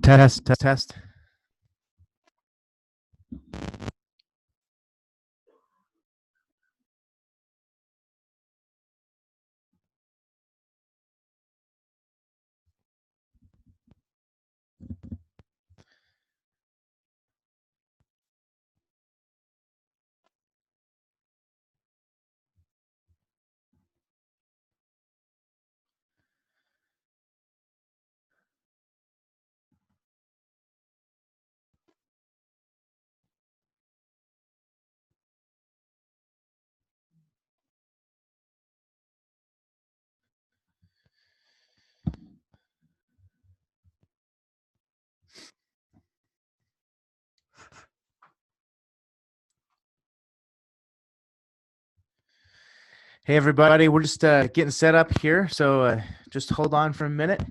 Test, test, test. Hey, everybody, we're just getting set up here, so just hold on for a minute.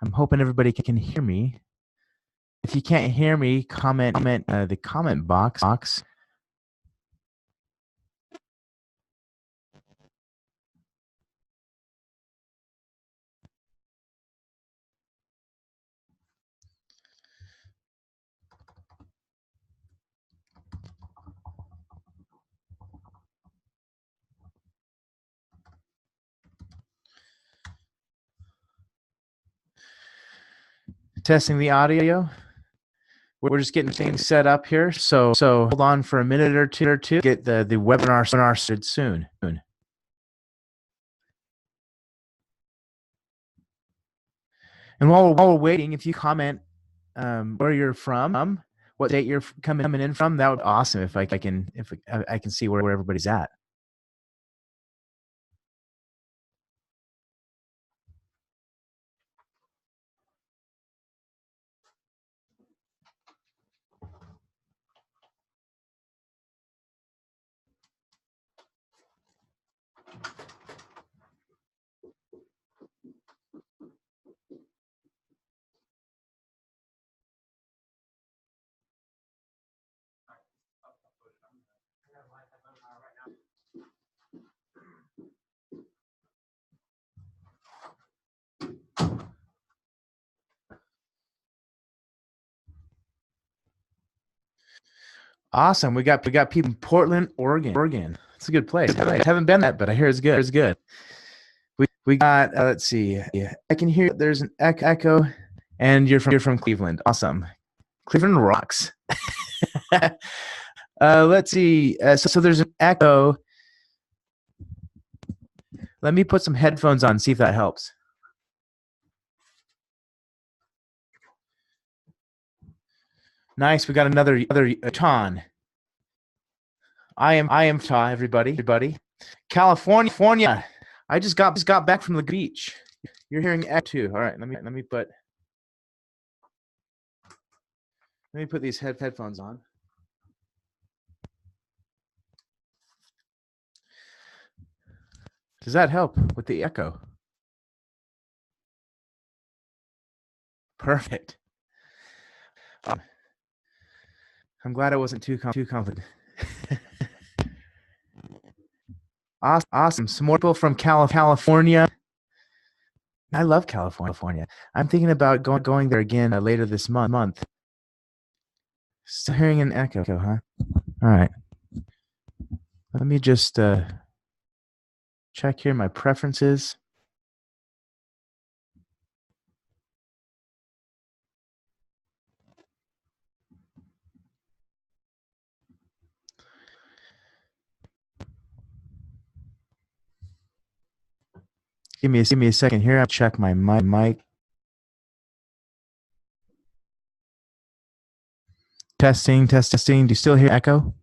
I'm hoping everybody can hear me. If you can't hear me, comment the comment box. Testing the audio. We're just getting things set up here, so hold on for a minute or two. Get the webinar started soon. And while we're waiting, if you comment where you're from, what state you're coming in from, that would be awesome. If I can see where everybody's at. Awesome. We got people in Portland, Oregon. It's a good place. I haven't been there, but I hear it's good. It's good. We got let's see. Yeah, I can hear there's an echo, and you're from Cleveland. Awesome. Cleveland rocks. Let's see. So there's an echo. Let me put some headphones on, see if that helps. Nice. We got another Ton. I am Ta, everybody. California. I just got back from the beach. You're hearing echo too. All right, let me put these headphones on. Does that help with the echo? Perfect. I'm glad it wasn't too complicated. Awesome. Some more people from California. I love California. I'm thinking about going there again later this month. Still hearing an echo, huh? All right. Let me just check here my preferences. Give me a second here. I'll check my mic. Testing. Do you still hear echo?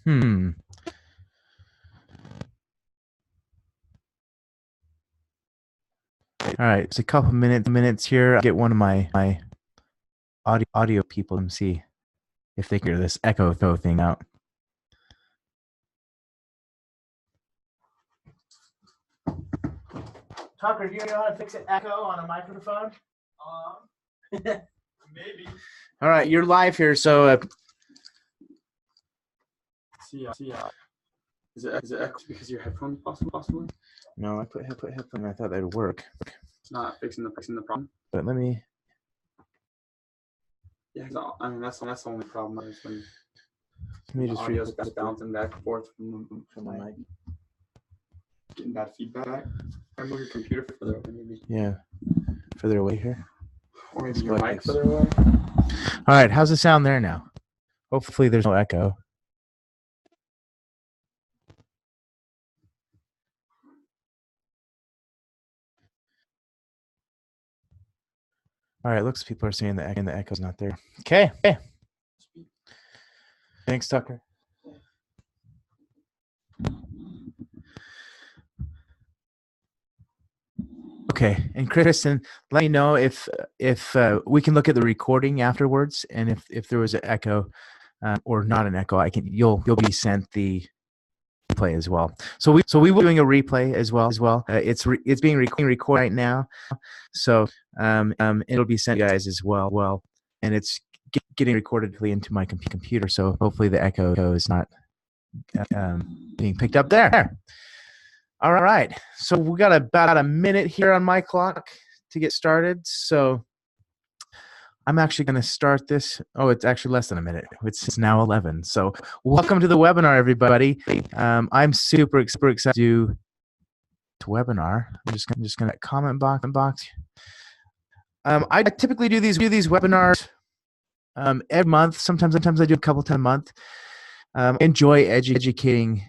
All right, it's a couple minutes here. I'll get one of my audio people and see if they can figure this echo thing out. Tucker, do you know how to fix an echo on a microphone? Maybe. All right, you're live here, so Is it echo because your headphones possibly? No, I put headphone. I thought that would work. It's not fixing the problem. But let me. Yeah, I mean that's the only problem is when Let me just audio is bouncing back and forth from the mic. Getting bad feedback. Or move your computer further away, maybe. Yeah, further away here. Or maybe your mic further away. All right, how's the sound there now? Hopefully there's no echo. All right, looks people are saying the echo's not there. Okay. Thanks, Tucker. Okay, and Kristen, let me know if we can look at the recording afterwards, and if there was an echo or not an echo, you'll be sent the replay as well. So we will be doing a replay as well. It's being recorded right now, so it'll be sent to you guys as well. And it's getting recorded into my computer, so hopefully the echo is not being picked up there. All right, so we got about a minute here on my clock to get started. So I'm actually going to start this. Oh, it's actually less than a minute. It's now 11. So welcome to the webinar, everybody. I'm super excited to do the webinar. I'm just going to comment box. I typically do these webinars every month. Sometimes I do a couple times a month. Enjoy educating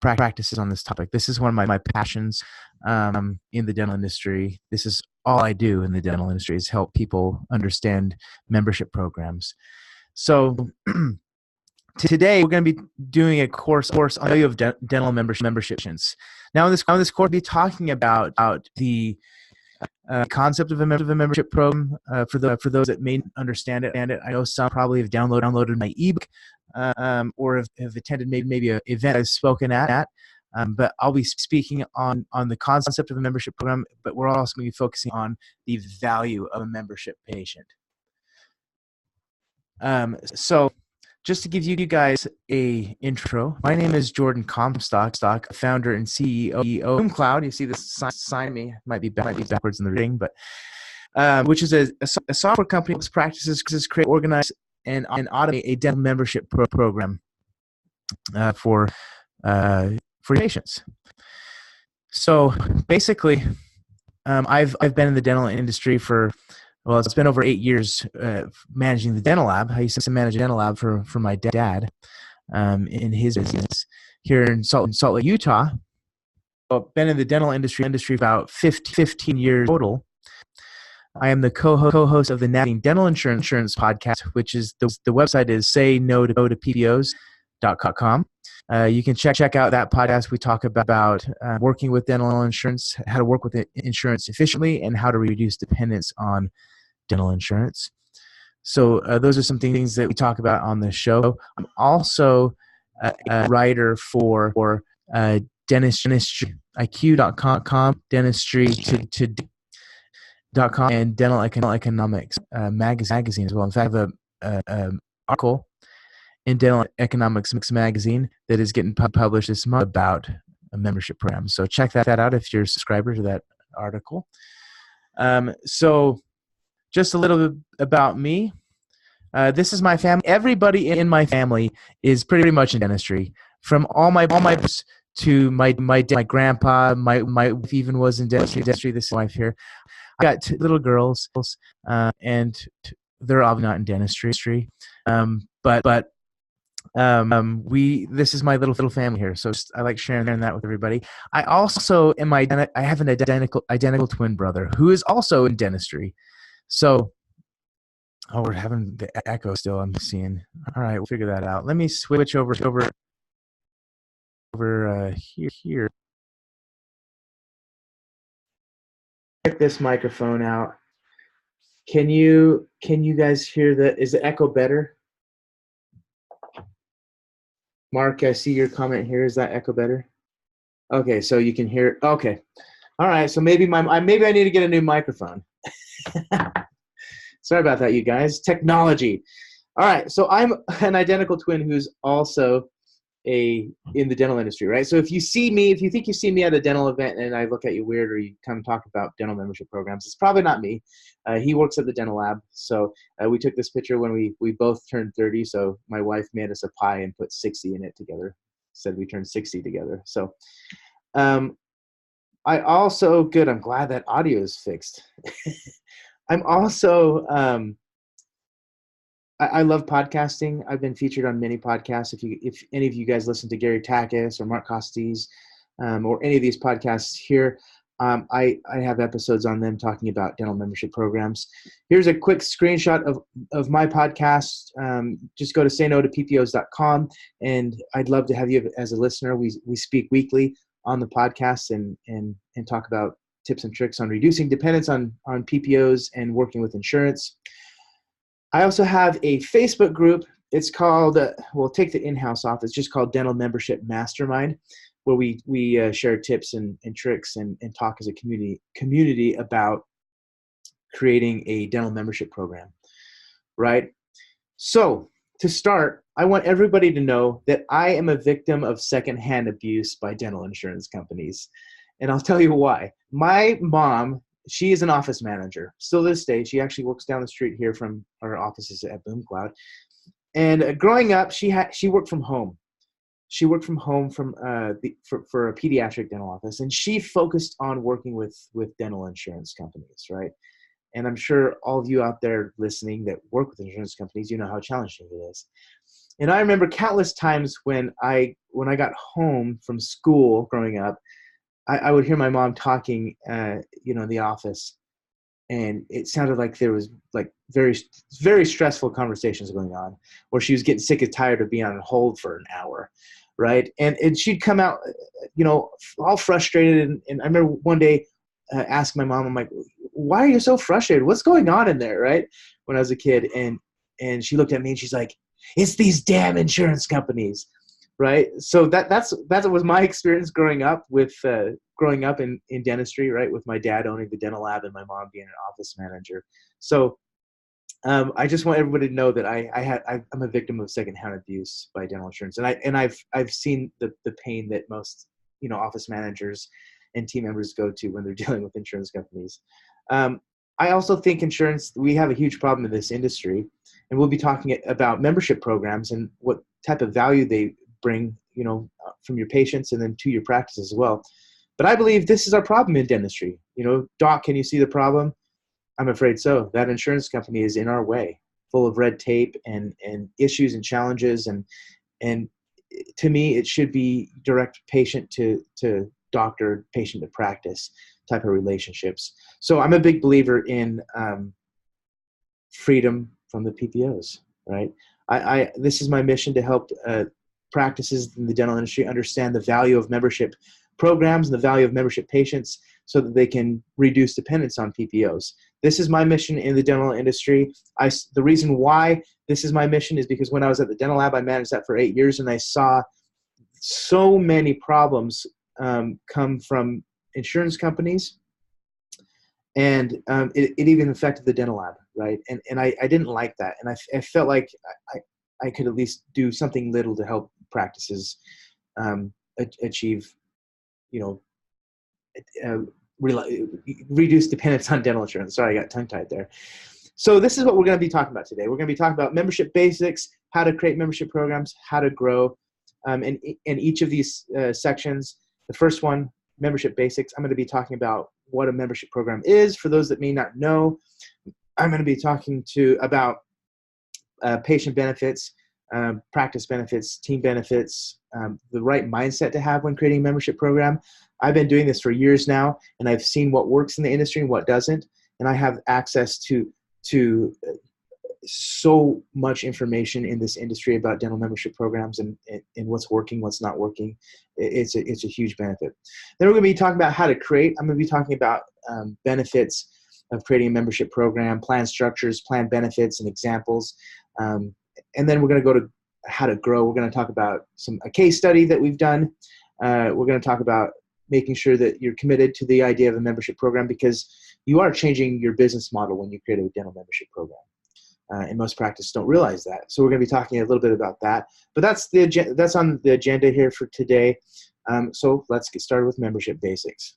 practices on this topic. This is one of my passions in the dental industry. This is all I do in the dental industry is help people understand membership programs. So today we're going to be doing a course on the value of dental memberships. Now in this course we'll be talking about the concept of a membership program for those that may understand it. I know some probably have downloaded my ebook or have attended maybe an event I've spoken at. But I'll be speaking on the concept of a membership program, but we're also going to be focusing on the value of a membership patient. So just to give you guys a intro, my name is Jordan Comstock, founder and CEO of BoomCloud. You see this sign me, might be backwards in the reading, but which is a software company that practices create, organize, and automate a dental membership program for patients. So basically, I've been in the dental industry for, well, it's been over 8 years managing the dental lab. I used to manage a dental lab for my dad in his business here in Salt Lake, Utah. I've been in the dental industry about 15 years total. I am the co-host of the Navigating Dental Insurance podcast, which is the website is sayno2ppos.com. You can check out that podcast. We talk about working with dental insurance, how to work with insurance efficiently, and how to reduce dependence on dental insurance. So those are some things that we talk about on the show. I'm also a writer for dentistry.iq.com, dentistry.com, and Dental Economics magazine as well. In fact, I have an article in Dental Economics magazine that is getting published this month about a membership program. So check that out if you're a subscriber to that article. So just a little bit about me. This is my family. Everybody in my family is pretty much in dentistry. From all my to my grandpa, my wife even was in dentistry. This wife here. I got two little girls, and they're obviously not in dentistry. But this is my little family here, so I like sharing that with everybody. I also I have an identical twin brother who is also in dentistry. So, we're having the echo still. I'm seeing. All right, we'll figure that out. Let me switch over here. Check this microphone out. Can you guys hear is the echo better? Mark, I see your comment here. Is that echo better? Okay, so you can hear. Okay, all right. So maybe I need to get a new microphone. Sorry about that, you guys. Technology. All right, so I'm an identical twin who's also in the dental industry, right? So if you think you see me at a dental event and I look at you weird, or you come talk about dental membership programs, it's probably not me. He works at the dental lab. So we took this picture when we both turned 30. So my wife made us a pie and put 60 in it together. Said we turned 60 together. So I also, good, I'm glad that audio is fixed. I'm also, I love podcasting. I've been featured on many podcasts. If any of you guys listen to Gary Takis or Mark Costes, or any of these podcasts here, I have episodes on them talking about dental membership programs. Here's a quick screenshot of my podcast. Just go to sayno2ppos.com, and I'd love to have you as a listener. We speak weekly on the podcast and talk about tips and tricks on reducing dependence on PPOs and working with insurance. I also have a Facebook group. It's called, we'll take the in-house off. It's just called Dental Membership Mastermind, where we share tips and tricks and talk as a community about creating a dental membership program, right? So to start, I want everybody to know that I am a victim of secondhand abuse by dental insurance companies. And I'll tell you why. My mom, she is an office manager. Still to this day, she actually works down the street here from our offices at BoomCloud. And growing up, she worked from home. She worked from home for a pediatric dental office, and she focused on working with dental insurance companies, right? And I'm sure all of you out there listening that work with insurance companies, you know how challenging it is. And I remember countless times when I got home from school growing up, I would hear my mom talking, in the office, and it sounded like there was like very, very stressful conversations going on, where she was getting sick and tired of being on hold for an hour, right? And she'd come out, all frustrated. And I remember one day asking my mom, I'm like, "Why are you so frustrated? What's going on in there?" Right? When I was a kid, and she looked at me and she's like, "It's these damn insurance companies." Right. So that was my experience growing up in dentistry, right? With my dad owning the dental lab and my mom being an office manager. So I just want everybody to know that I'm a victim of secondhand abuse by dental insurance. And I've seen the pain that most, office managers and team members go to when they're dealing with insurance companies. I also think we have a huge problem in this industry, and we'll be talking about membership programs and what type of value they bring, from your patients and then to your practice as well. But I believe this is our problem in dentistry. Doc, can you see the problem? I'm afraid so. That insurance company is in our way, full of red tape and issues and challenges. And to me, it should be direct patient to doctor, patient to practice type of relationships. So I'm a big believer in freedom from the PPOs, right? This is my mission, to help practices in the dental industry understand the value of membership programs and the value of membership patients, so that they can reduce dependence on PPOs. This is my mission in the dental industry. The reason why this is my mission is because when I was at the dental lab, I managed that for 8 years, and I saw so many problems come from insurance companies, and it even affected the dental lab, right? And I didn't like that, and I felt like I could at least do something little to help practices achieve, reduce dependence on dental insurance. Sorry, I got tongue-tied there. So this is what we're going to be talking about today. We're going to be talking about membership basics, how to create membership programs, how to grow. And in each of these sections, the first one, membership basics, I'm going to be talking about what a membership program is. For those that may not know, I'm going to be talking about patient benefits, practice benefits, team benefits, the right mindset to have when creating a membership program. I've been doing this for years now, and I've seen what works in the industry and what doesn't. And I have access to so much information in this industry about dental membership programs and what's working, what's not working. It's a huge benefit. Then we're going to be talking about how to create. I'm going to be talking about benefits of creating a membership program, plan structures, plan benefits, and examples. And then we're going to go to how to grow. We're going to talk about a case study that we've done. We're going to talk about making sure that you're committed to the idea of a membership program, because you are changing your business model when you create a dental membership program. and most practices don't realize that. So we're going to be talking a little bit about that. But that's on the agenda here for today. So let's get started with membership basics.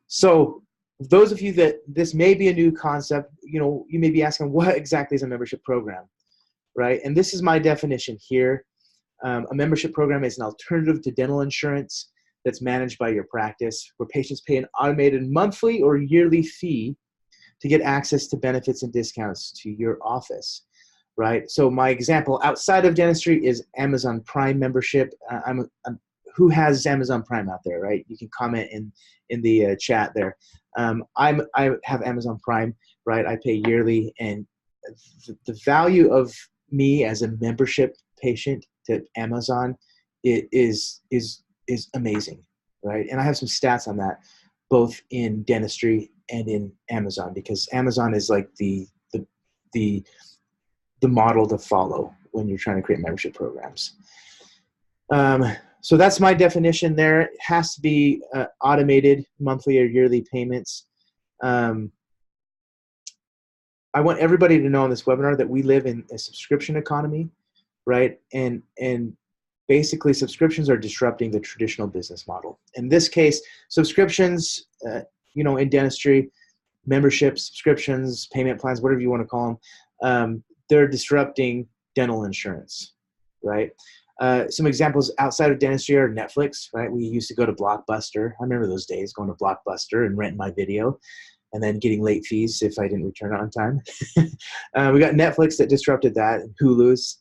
So those of you that this may be a new concept, you may be asking, what exactly is a membership program, right? And this is my definition here. A membership program is an alternative to dental insurance that's managed by your practice, where patients pay an automated monthly or yearly fee to get access to benefits and discounts to your office, right? So my example outside of dentistry is Amazon Prime membership. Who has Amazon Prime out there, right? You can comment in the chat there. I have Amazon Prime, right? I pay yearly, and the value of me as a membership patient to Amazon is amazing, right? And I have some stats on that, both in dentistry and in Amazon, because Amazon is like the model to follow when you're trying to create membership programs. So that's my definition there. It has to be automated monthly or yearly payments. I want everybody to know on this webinar that we live in a subscription economy, right? And basically subscriptions are disrupting the traditional business model. In this case, subscriptions, in dentistry, memberships, subscriptions, payment plans, whatever you want to call them, they're disrupting dental insurance, right? Some examples outside of dentistry are Netflix, right? We used to go to Blockbuster. I remember those days, going to Blockbuster and renting my video and then getting late fees if I didn't return it on time. We got Netflix that disrupted that, and Hulu's.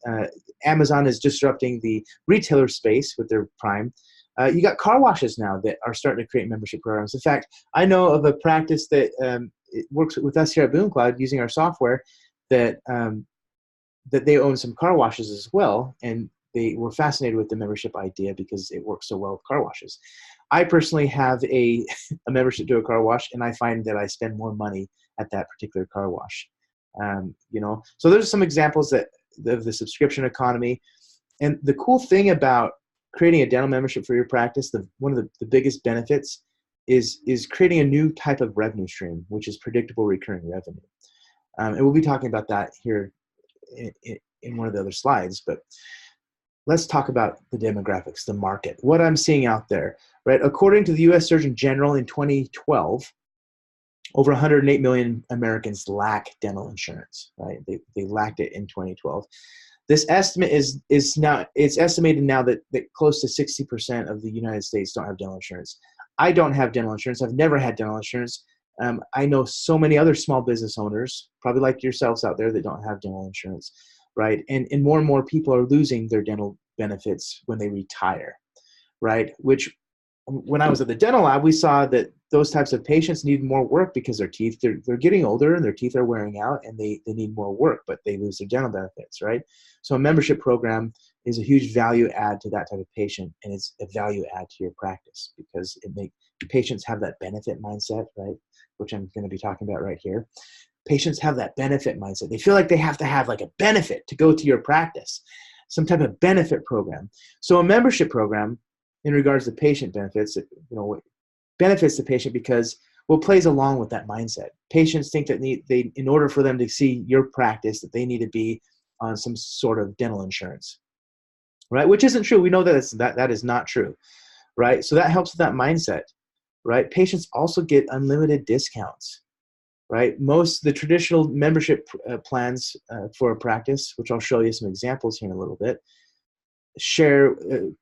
Amazon is disrupting the retailer space with their Prime. You got car washes now that are starting to create membership programs. In fact, I know of a practice that it works with us here at BoomCloud using our software that they own some car washes as well, and they were fascinated with the membership idea because it works so well with car washes. I personally have a membership to a car wash, and I find that I spend more money at that particular car wash. So there's some examples of the subscription economy. And the cool thing about creating a dental membership for your practice, one of the biggest benefits is creating a new type of revenue stream, which is predictable recurring revenue. And we'll be talking about that here in one of the other slides, but let's talk about the demographics, the market, what I'm seeing out there, right? According to the U.S. Surgeon General in 2012, over 108 million Americans lack dental insurance, right? They lacked it in 2012. This estimate is now, it's estimated now that close to 60% of the United States don't have dental insurance. I don't have dental insurance. I've never had dental insurance. I know so many other small business owners, probably like yourselves out there, that don't have dental insurance, right? And more and more people are losing their dental benefits when they retire, right? Which, when I was at the dental lab, we saw that those types of patients need more work because their teeth, they're getting older and their teeth are wearing out, and they need more work, but they lose their dental benefits, right? So a membership program is a huge value add to that type of patient, and it's a value add to your practice because it makes patients have that benefit mindset, right? Which I'm going to be talking about right here. Patients have that benefit mindset. They feel like they have to have like a benefit to go to your practice, some type of benefit program. So a membership program, in regards to patient benefits, benefits the patient because plays along with that mindset. Patients think that they in order for them to see your practice, that they need to be on some sort of dental insurance, right? Which isn't true. We know that that is not true, right? So that helps with that mindset, right? Patients also get unlimited discounts, right? Most the traditional membership plans for a practice, which I'll show you some examples here in a little bit,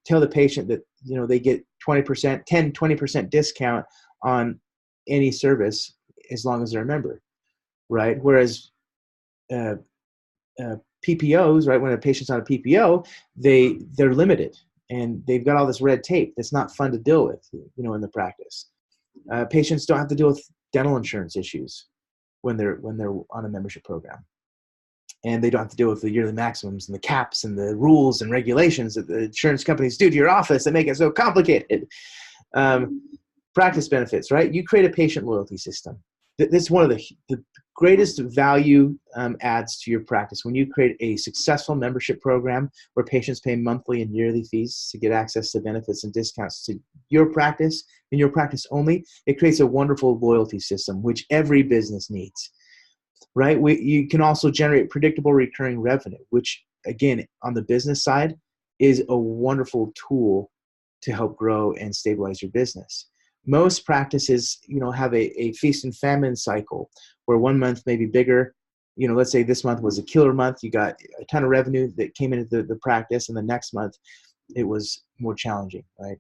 tell the patient that they get 20% discount on any service as long as they're a member, right? Whereas PPOs, right, when a patient's on a PPO, they're limited and they've got all this red tape that's not fun to deal with, in the practice. Patients don't have to deal with dental insurance issues when they're on a membership program. And they don't have to deal with the yearly maximums and the caps and the rules and regulations that the insurance companies do to your office that make it so complicated. Practice benefits, right? You create a patient loyalty system. This is one of the greatest value adds to your practice. When you create a successful membership program where patients pay monthly and yearly fees to get access to benefits and discounts to your practice and your practice only, it creates a wonderful loyalty system, which every business needs. right? You can also generate predictable recurring revenue, which again, on the business side, is a wonderful tool to help grow and stabilize your business. Most practices, have a feast and famine cycle where one month may be bigger. Let's say this month was a killer month. You got a ton of revenue that came into the practice, and the next month it was more challenging, right?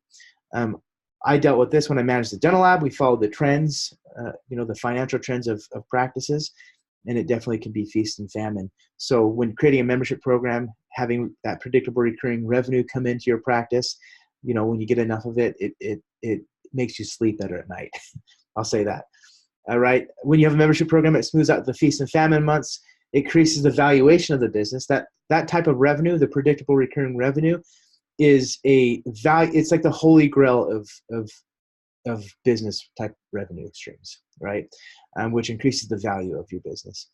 I dealt with this when I managed the dental lab. We followed the trends, the financial trends of practices, and it definitely can be feast and famine. So when creating a membership program, having that predictable recurring revenue come into your practice, when you get enough of it, it makes you sleep better at night. I'll say that. All right. When you have a membership program, it smooths out the feast and famine months. It increases the valuation of the business. That type of revenue, the predictable recurring revenue, is a value. It's like the holy grail of business type revenue streams, right? Which increases the value of your business,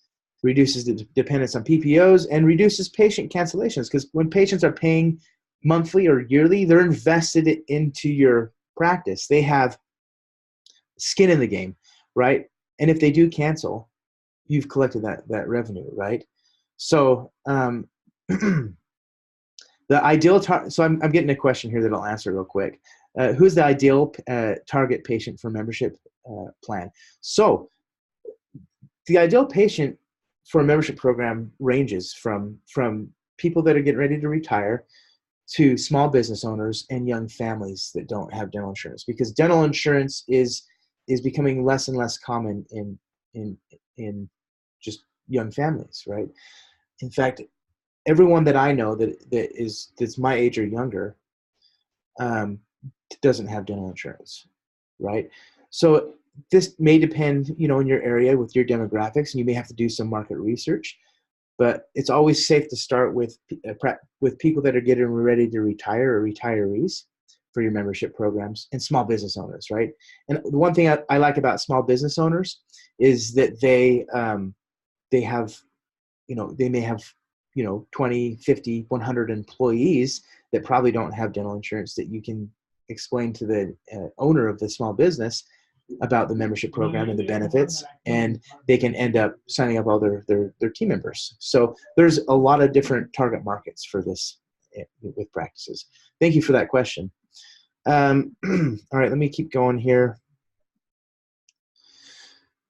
reduces the dependence on PPOs, and reduces patient cancellations. Because when patients are paying monthly or yearly, they're invested into your practice. They have skin in the game, right? And if they do cancel, you've collected that revenue, right? So the ideal so I'm getting a question here that I'll answer real quick. Who's the ideal target patient for membership plan? So the ideal patient for a membership program ranges from people that are getting ready to retire to small business owners and young families that don't have dental insurance, because dental insurance is becoming less and less common in just young families, right? In fact, everyone that I know that's my age or younger doesn't have dental insurance, right? So this may depend, in your area with your demographics, and you may have to do some market research. But it's always safe to start with people that are getting ready to retire or retirees for your membership programs, and small business owners, right? And the one thing I like about small business owners is that they have, they may have 20, 50, 100 employees that probably don't have dental insurance, that you can explain to the owner of the small business about the membership program and the benefits, and they can end up signing up all their team members. So there's a lot of different target markets for this with practices. Thank you for that question. All right, let me keep going here.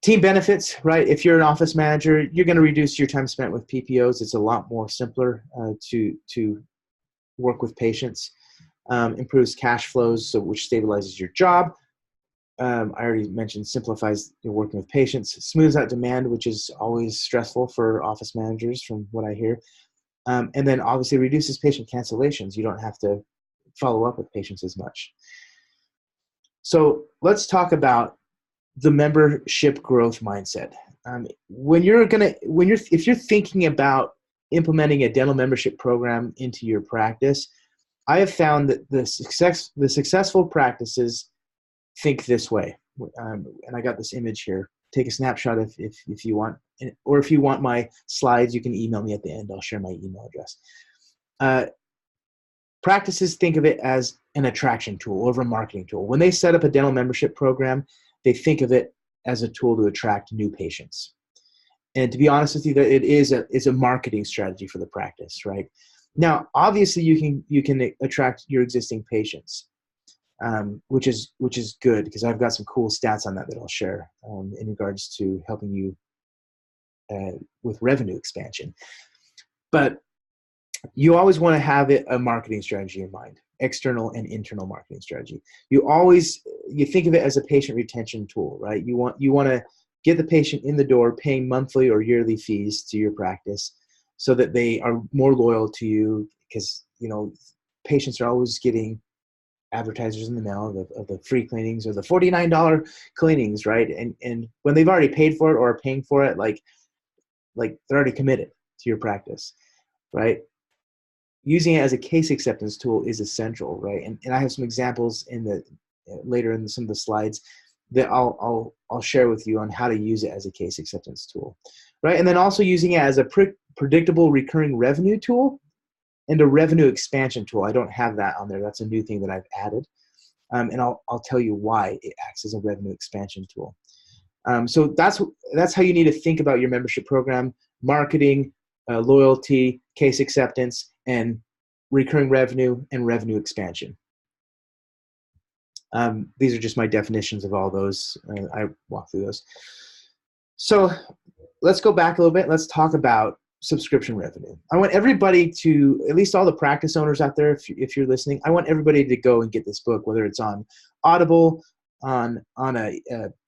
Team benefits, right? If you're an office manager, you're going to reduce your time spent with PPOs. It's a lot more simpler to work with patients. Improves cash flows, which stabilizes your job. I already mentioned simplifies your working with patients, smooths out demand, which is always stressful for office managers from what I hear. And then obviously reduces patient cancellations. You don't have to follow up with patients as much. So let's talk about the membership growth mindset. If you're thinking about implementing a dental membership program into your practice, I have found that the successful practices think this way. And I got this image here. Take a snapshot if you want, or if you want my slides, you can email me at the end. I'll share my email address. Practices think of it as an attraction tool or a marketing tool. When they set up a dental membership program, they think of it as a tool to attract new patients. And to be honest with you, it is a marketing strategy for the practice, right? Now, obviously, you can attract your existing patients, which is good, because I've got some cool stats on that I'll share in regards to helping you with revenue expansion. But you always want to have a marketing strategy in mind, external and internal marketing strategy. You think of it as a patient retention tool, right? You want to get the patient in the door paying monthly or yearly fees to your practice so that they are more loyal to you, because, patients are always getting advertisers in the mail of the free cleanings or the $49 cleanings, right? And when they've already paid for it or are paying for it, like they're already committed to your practice, right? Using it as a case acceptance tool is essential, right? And I have some examples later in some of the slides that I'll share with you on how to use it as a case acceptance tool, right? And then also using it as a predictable recurring revenue tool and a revenue expansion tool. I don't have that on there. That's a new thing that I've added, and I'll tell you why it acts as a revenue expansion tool. So that's how you need to think about your membership program: marketing, loyalty, case acceptance, and recurring revenue and revenue expansion. These are just my definitions of all those. I walk through those. So let's go back a little bit. Let's talk about subscription revenue. I want everybody to, at least all the practice owners out there, if you're listening, I want everybody to go and get this book, whether it's on Audible, on a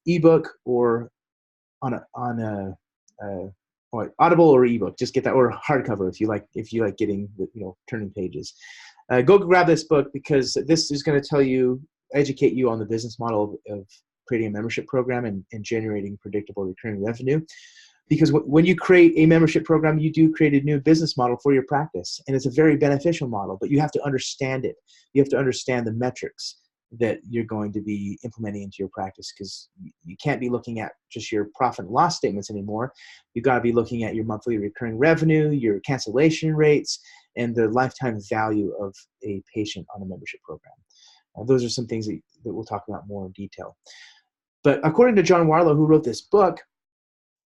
ebook, or on Audible or ebook. Just get that, or hardcover if you like getting turning pages. Go grab this book, because this is going to educate you on the business model of creating a membership program and generating predictable recurring revenue. Because when you create a membership program, you do create a new business model for your practice, and it's a very beneficial model, but you have to understand it. You have to understand the metrics that you're going to be implementing into your practice, because you can't be looking at just your profit and loss statements anymore. You've got to be looking at your monthly recurring revenue, your cancellation rates, and the lifetime value of a patient on a membership program. Those are some things that we'll talk about more in detail. But according to John Warlow, who wrote this book,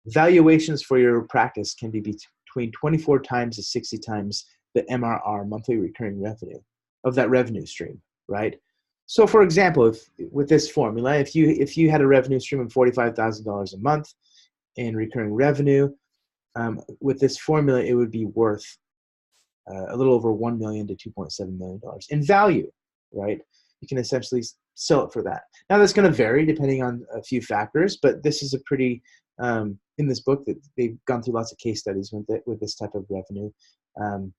valuations for your practice can be between 24 times to 60 times the MRR, monthly recurring revenue, of that revenue stream, right? So for example, with this formula, if you had a revenue stream of $45,000 a month in recurring revenue, with this formula, it would be worth a little over $1 million to $2.7 million in value, right? You can essentially sell it for that. Now that's going to vary depending on a few factors, but this is a pretty, in this book, that they've gone through lots of case studies with this type of revenue. And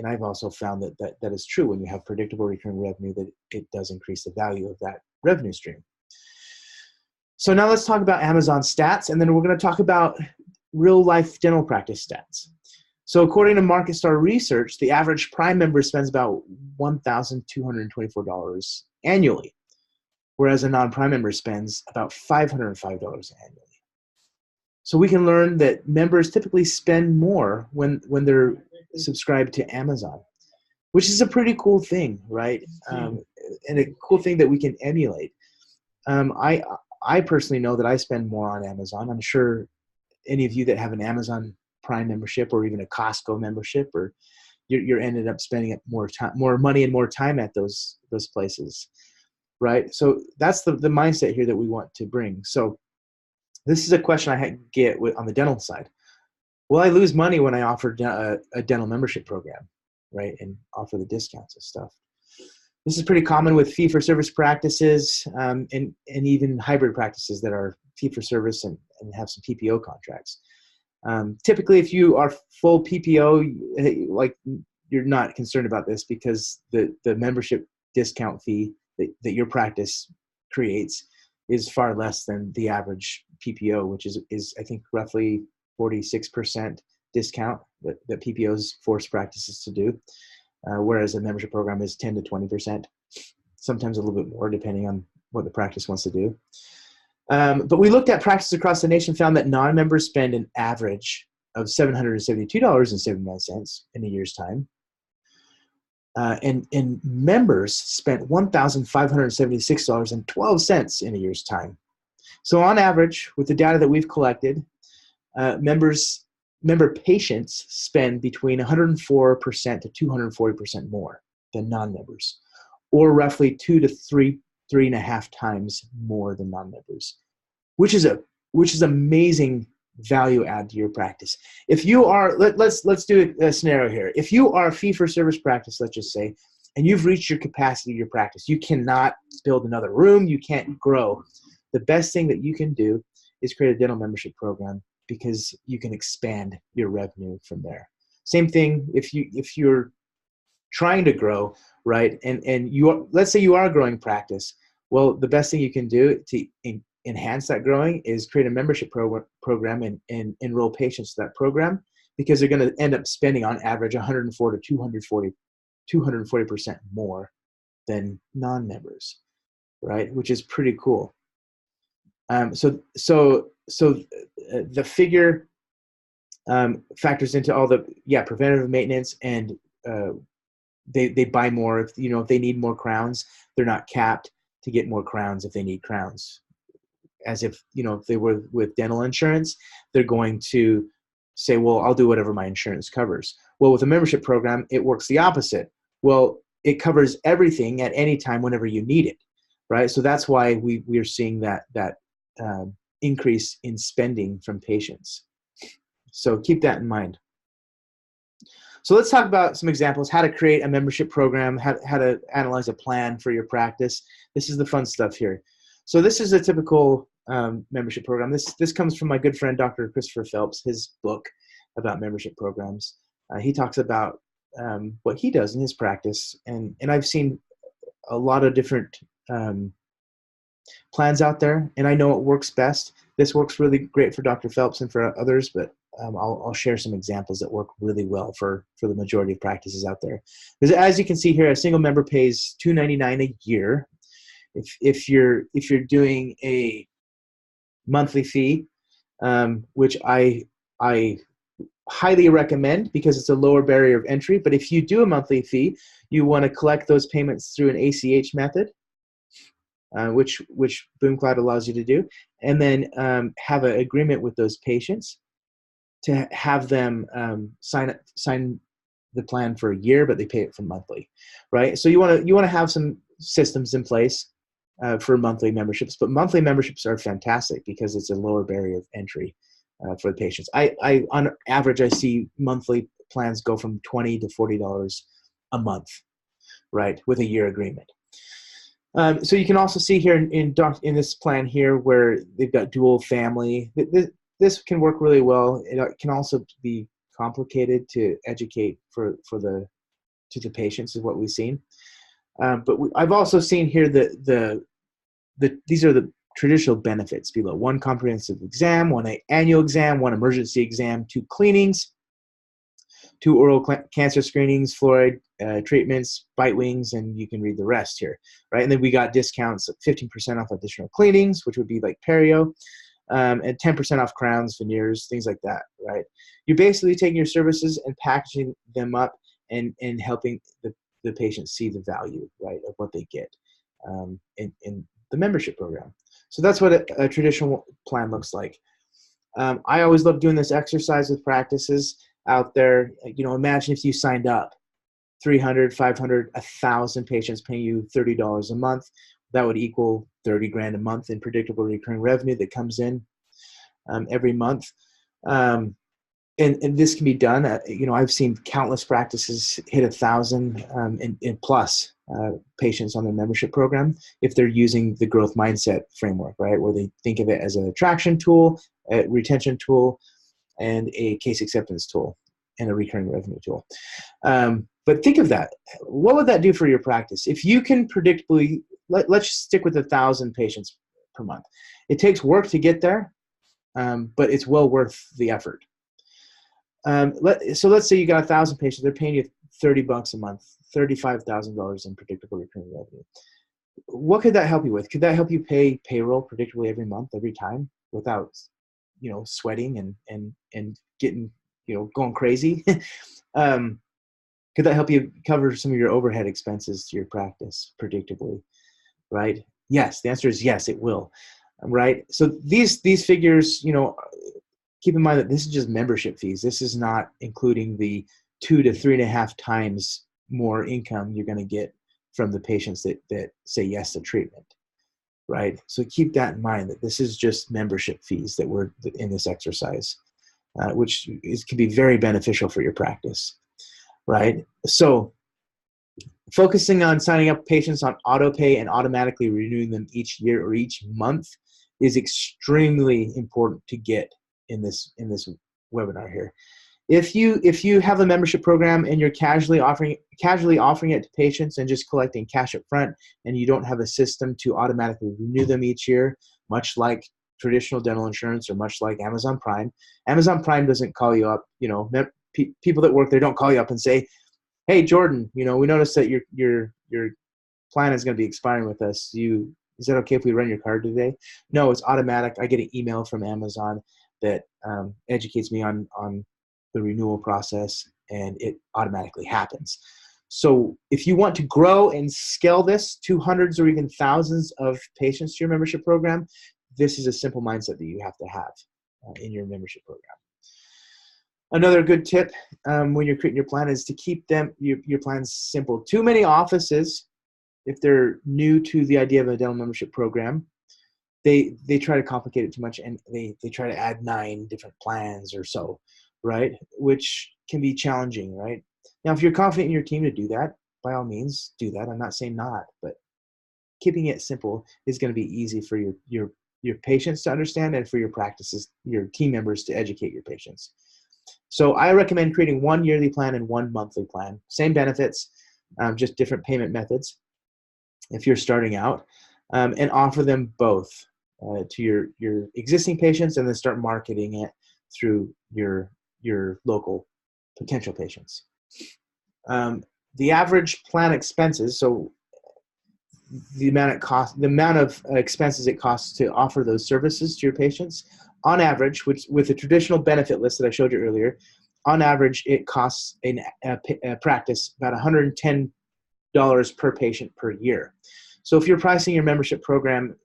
I've also found that is true. When you have predictable recurring revenue, that it does increase the value of that revenue stream. So now let's talk about Amazon stats, and then we're going to talk about real life dental practice stats. So according to MarketStar research, the average Prime member spends about $1,224 annually, whereas a non-Prime member spends about $505 annually. So we can learn that members typically spend more when they're subscribed to Amazon, which is a pretty cool thing, right? And a cool thing that we can emulate. I personally know that I spend more on Amazon. I'm sure any of you that have an Amazon Prime membership, or even a Costco membership, or you're ended up spending more money and more time at those places, right? So that's the mindset here that we want to bring. So this is a question I get on the dental side. Will I lose money when I offer a dental membership program, right, and offer the discounts and stuff? This is pretty common with fee-for-service practices, and even hybrid practices that are fee-for-service and have some PPO contracts. Typically, if you are full PPO, like, you're not concerned about this, because the membership discount fee that your practice creates is far less than the average PPO, which is I think roughly 46% discount that PPOs force practices to do, whereas a membership program is 10 to 20%, sometimes a little bit more depending on what the practice wants to do. But we looked at practices across the nation, found that non-members spend an average of $772.79 in a year's time. And members spent $1,576.12 in a year's time. So on average, with the data that we've collected, member patients spend between 104% to 240% more than non-members, or roughly 2 to 3.5 times more than non-members, which is amazing value add to your practice. If you are, let's do a scenario here. If you are a fee-for-service practice, let's just say, and you've reached your capacity of your practice, you cannot build another room, you can't grow. The best thing that you can do is create a dental membership program, because you can expand your revenue from there. Same thing if you're trying to grow, right? And let's say you are a growing practice. Well, the best thing you can do to enhance that growing is create a membership program and enroll patients to that program, because they're going to end up spending on average 140 to 240% more than non-members, right? Which is pretty cool. So the figure factors into all the preventative maintenance, and they buy more. If they need more crowns, they're not capped to get more crowns if they need crowns. as if, if they were with dental insurance, they're going to say, well, I'll do whatever my insurance covers. Well, with a membership program, it works the opposite. Well, it covers everything at any time whenever you need it, right? So that's why we are seeing that increase in spending from patients. So keep that in mind. So let's talk about some examples, how to create a membership program, how to analyze a plan for your practice. This is the fun stuff here. So this is a typical membership program. This comes from my good friend, Dr. Christopher Phelps, his book about membership programs. He talks about what he does in his practice. And I've seen a lot of different plans out there, and I know it works best. This works really great for Dr. Phelps and for others, but I'll share some examples that work really well for the majority of practices out there. Because as you can see here, a single member pays $299 a year. If you're doing a monthly fee, which I highly recommend because it's a lower barrier of entry. But if you do a monthly fee, you want to collect those payments through an ACH method, which BoomCloud allows you to do, and then have an agreement with those patients to have them sign the plan for a year, but they pay it for monthly, right? So you want to have some systems in place for monthly memberships, but monthly memberships are fantastic because it's a lower barrier of entry for the patients. I on average, I see monthly plans go from $20 to $40 a month, right, with a year agreement. So you can also see here in this plan here where they've got dual family. This can work really well. It can also be complicated to educate to the patients is what we've seen. But I've also seen here that these are the traditional benefits below: 1 comprehensive exam, 1 annual exam, 1 emergency exam, 2 cleanings, 2 oral cancer screenings, fluoride treatments, bite wings, and you can read the rest here, right? And then we got discounts of 15% off additional cleanings, which would be like perio, and 10% off crowns, veneers, things like that, right? You're basically taking your services and packaging them up and helping the patient see the value, right, of what they get in the membership program. So that's what a traditional plan looks like. I always love doing this exercise with practices out there. Imagine if you signed up 300, 500, 1,000 patients paying you $30 a month. That would equal 30 grand a month in predictable recurring revenue that comes in every month. And this can be done. I've seen countless practices hit 1,000 and plus patients on their membership program if they're using the growth mindset framework, right, where they think of it as an attraction tool, a retention tool, and a case acceptance tool, and a recurring revenue tool. But think of that. What would that do for your practice? If you can predictably, let's stick with 1,000 patients per month. It takes work to get there, but it's well worth the effort. So let's say you got 1,000 patients. They're paying you $30 a month, $35,000 in predictable recurring revenue. What could that help you with? Could that help you pay payroll predictably every month, every time, without sweating and getting going crazy? Could that help you cover some of your overhead expenses to your practice predictably, right? Yes, the answer is yes, it will, right? So these figures, keep in mind that this is just membership fees. This is not including the 2 to 3.5 times more income you're going to get from the patients that say yes to treatment, right? So keep that in mind, that this is just membership fees that were in this exercise, which can be very beneficial for your practice, right? So focusing on signing up patients on auto pay and automatically renewing them each year or each month is extremely important to get in this webinar here. If you have a membership program and you're casually offering it to patients and just collecting cash up front, and you don't have a system to automatically renew them each year, much like traditional dental insurance or much like Amazon Prime doesn't call you up. People that work there don't call you up and say, "Hey, Jordan, we noticed that your plan is going to be expiring with us. Is that okay if we run your card today?" No, it's automatic. I get an email from Amazon that educates me on the renewal process, and it automatically happens. So if you want to grow and scale this to hundreds or even thousands of patients to your membership program, this is a simple mindset that you have to have in your membership program. Another good tip when you're creating your plan is to keep your plans simple. Too many offices, if they're new to the idea of a dental membership program, they try to complicate it too much, and they try to add 9 different plans or so, right? Which can be challenging, right? Now, if you're confident in your team to do that, by all means, do that. I'm not saying not, but keeping it simple is going to be easy for your patients to understand, and for your practices, your team members to educate your patients. So I recommend creating 1 yearly plan and 1 monthly plan. Same benefits, just different payment methods if you're starting out, and offer them both to your existing patients, and then start marketing it through your local potential patients. The average plan expenses, so the amount of expenses it costs to offer those services to your patients, on average, which with the traditional benefit list that I showed you earlier, on average it costs a practice about $110 per patient per year. So if you're pricing your membership program,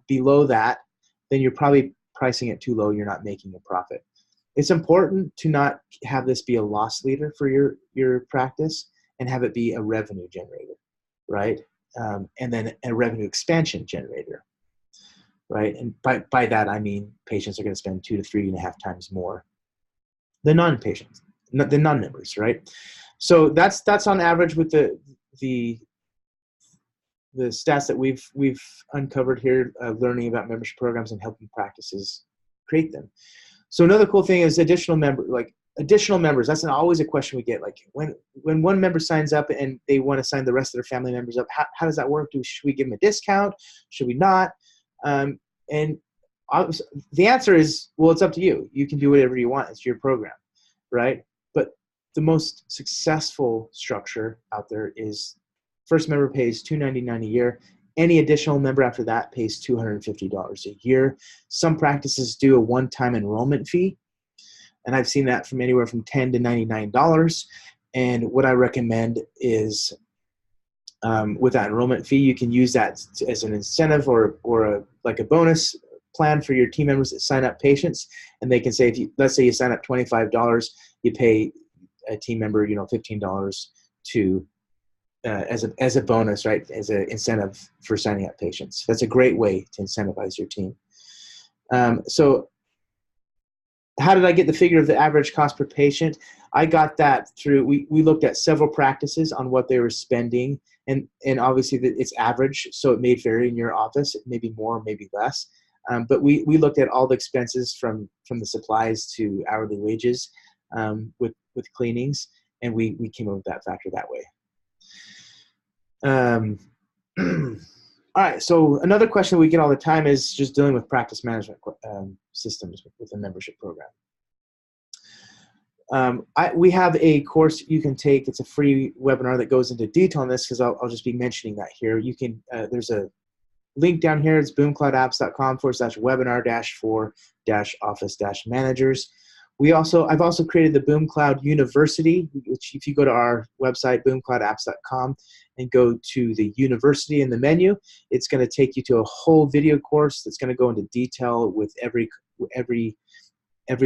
below that, then you're probably pricing it too low. You're not making a profit. It's important to not have this be a loss leader for your practice, and have it be a revenue generator, right? And then a revenue expansion generator, right? And by that, I mean patients are going to spend 2 to 3.5 times more than non-patients, the non-members, right? So that's on average with the stats that we've uncovered here, learning about membership programs and helping practices create them. So another cool thing is additional members. That's always a question we get. Like when one member signs up and they want to sign the rest of their family members up, how does that work? Should we give them a discount? Should we not? And the answer is, well, it's up to you. You can do whatever you want. It's your program, right? But the most successful structure out there is first member pays $299 a year. Any additional member after that pays $250 a year. Some practices do a one-time enrollment fee, and I've seen that from anywhere from $10 to $99. And what I recommend is, with that enrollment fee, you can use that as an incentive or a bonus plan for your team members that sign up patients. And they can say, let's say you sign up $25, you pay a team member, $15 to as a bonus, right? As an incentive for signing up patients. That's a great way to incentivize your team. So how did I get the figure of the average cost per patient? I got that through, we looked at several practices on what they were spending, and obviously it's average, so it may vary in your office, maybe more, maybe less. But we looked at all the expenses from the supplies to hourly wages with cleanings, and we came up with that factor that way. All right, so another question we get all the time is just dealing with practice management systems with a membership program. We have a course you can take. It's a free webinar that goes into detail on this, because I'll just be mentioning that here. You can, there's a link down here. It's boomcloudapps.com/webinar-for-office-managers. I've also created the BoomCloud University, which if you go to our website, boomcloudapps.com, and go to the university in the menu, it's going to take you to a whole video course that's going to go into detail with every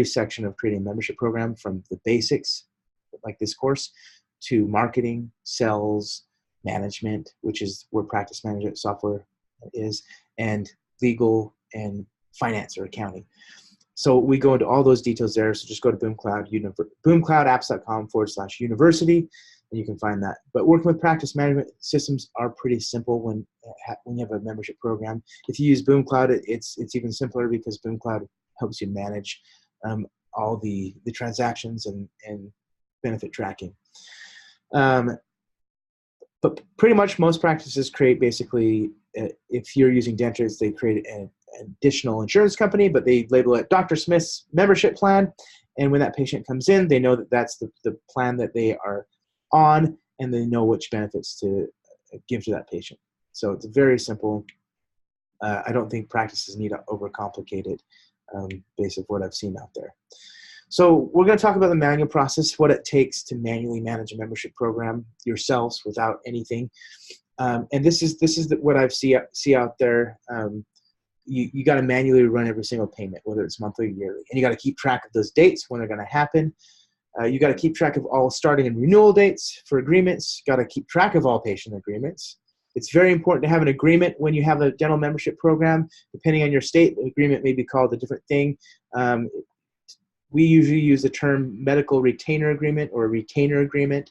section of creating a membership program, from the basics, like this course, to marketing, sales, management, which is where practice management software is, and legal and finance or accounting. So we go into all those details there. So just go to boomcloudapps.com/university, and you can find that. But working with practice management systems are pretty simple when you have a membership program. If you use BoomCloud, it's even simpler, because BoomCloud helps you manage all the transactions and benefit tracking. But pretty much most practices create, basically, if you're using dentures, they create an additional insurance company, but they label it Dr. Smith's membership plan. And when that patient comes in, they know that that's the plan that they are on, and they know which benefits to give to that patient. So it's very simple. I don't think practices need to overcomplicate it, based on what I've seen out there. So we're going to talk about the manual process, what it takes to manually manage a membership program yourselves without anything. And this is what I see out there. you got to manually run every single payment, whether it's monthly or yearly. And you got to keep track of those dates, when they're going to happen. You got to keep track of all starting and renewal dates for agreements. Got to keep track of all patient agreements. It's very important to have an agreement when you have a dental membership program. Depending on your state, the agreement may be called a different thing. We usually use the term medical retainer agreement or retainer agreement.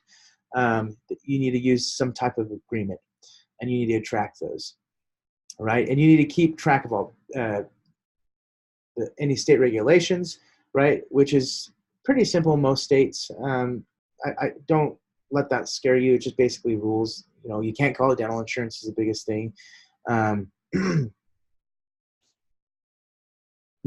You need to use some type of agreement, and you need to track those. All right, and you need to keep track of all any state regulations, right? Which is pretty simple in most states. I don't let that scare you. It's just basically rules. You know, you can't call it dental insurance is the biggest thing.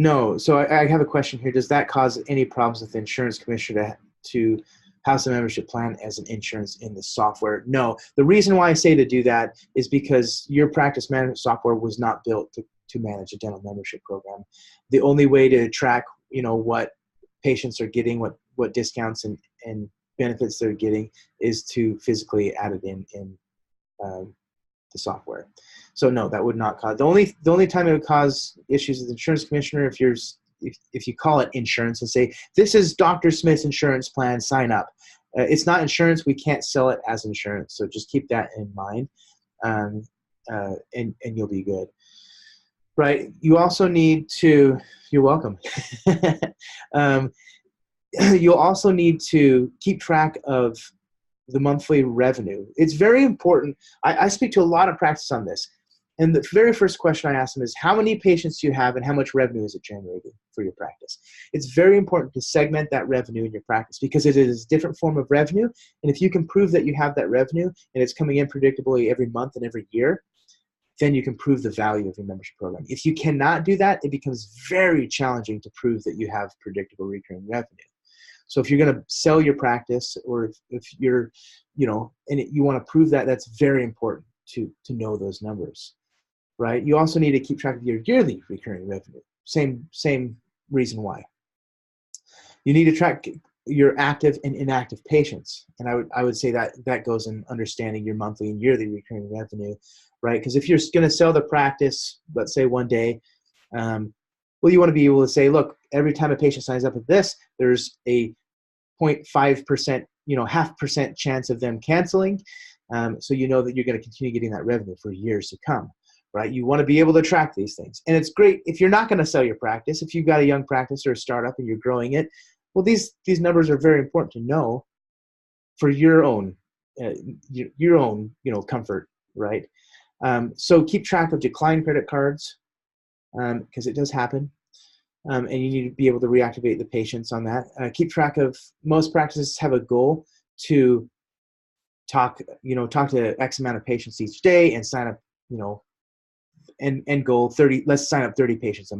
No, so I have a question here. Does that cause any problems with the insurance commissioner to house a membership plan as an insurance in the software? No. The reason why I say to do that is because your practice management software was not built to manage a dental membership program. The only way to track, you know, what patients are getting, what discounts and benefits they're getting is to physically add it in the software. So no, that would not cause. The only time it would cause issues with the insurance commissioner if you call it insurance and say, this is Dr. Smith's insurance plan, sign up. It's not insurance. We can't sell it as insurance. So just keep that in mind, and you'll be good. Right. You also need to, you're welcome. You'll also need to keep track of the monthly revenue. It's very important. I speak to a lot of practice on this. And the very first question I ask them is, how many patients do you have and how much revenue is it generating for your practice? It's very important to segment that revenue in your practice because it is a different form of revenue. And if you can prove that you have that revenue and it's coming in predictably every month and every year, then you can prove the value of your membership program. If you cannot do that, it becomes very challenging to prove that you have predictable recurring revenue. So if you're going to sell your practice, or if you're, you know, and you want to prove that, that's very important to know those numbers, right? You also need to keep track of your yearly recurring revenue. Same reason why. You need to track your active and inactive patients, and I would say that goes in understanding your monthly and yearly recurring revenue, right? Because if you're going to sell the practice, let's say one day, well, you want to be able to say, look, every time a patient signs up with this, there's a 0.5%, you know, 0.5% chance of them canceling. So you know that you're going to continue getting that revenue for years to come, right? You want to be able to track these things. And it's great if you're not going to sell your practice, if you've got a young practice or a startup and you're growing it, well, these numbers are very important to know for your own, you know, comfort, right? So keep track of declined credit cards, because it does happen. And you need to be able to reactivate the patients on that. Keep track of, most practices have a goal to talk to X amount of patients each day and sign up, you know, and goal 30, let's sign up 30 patients a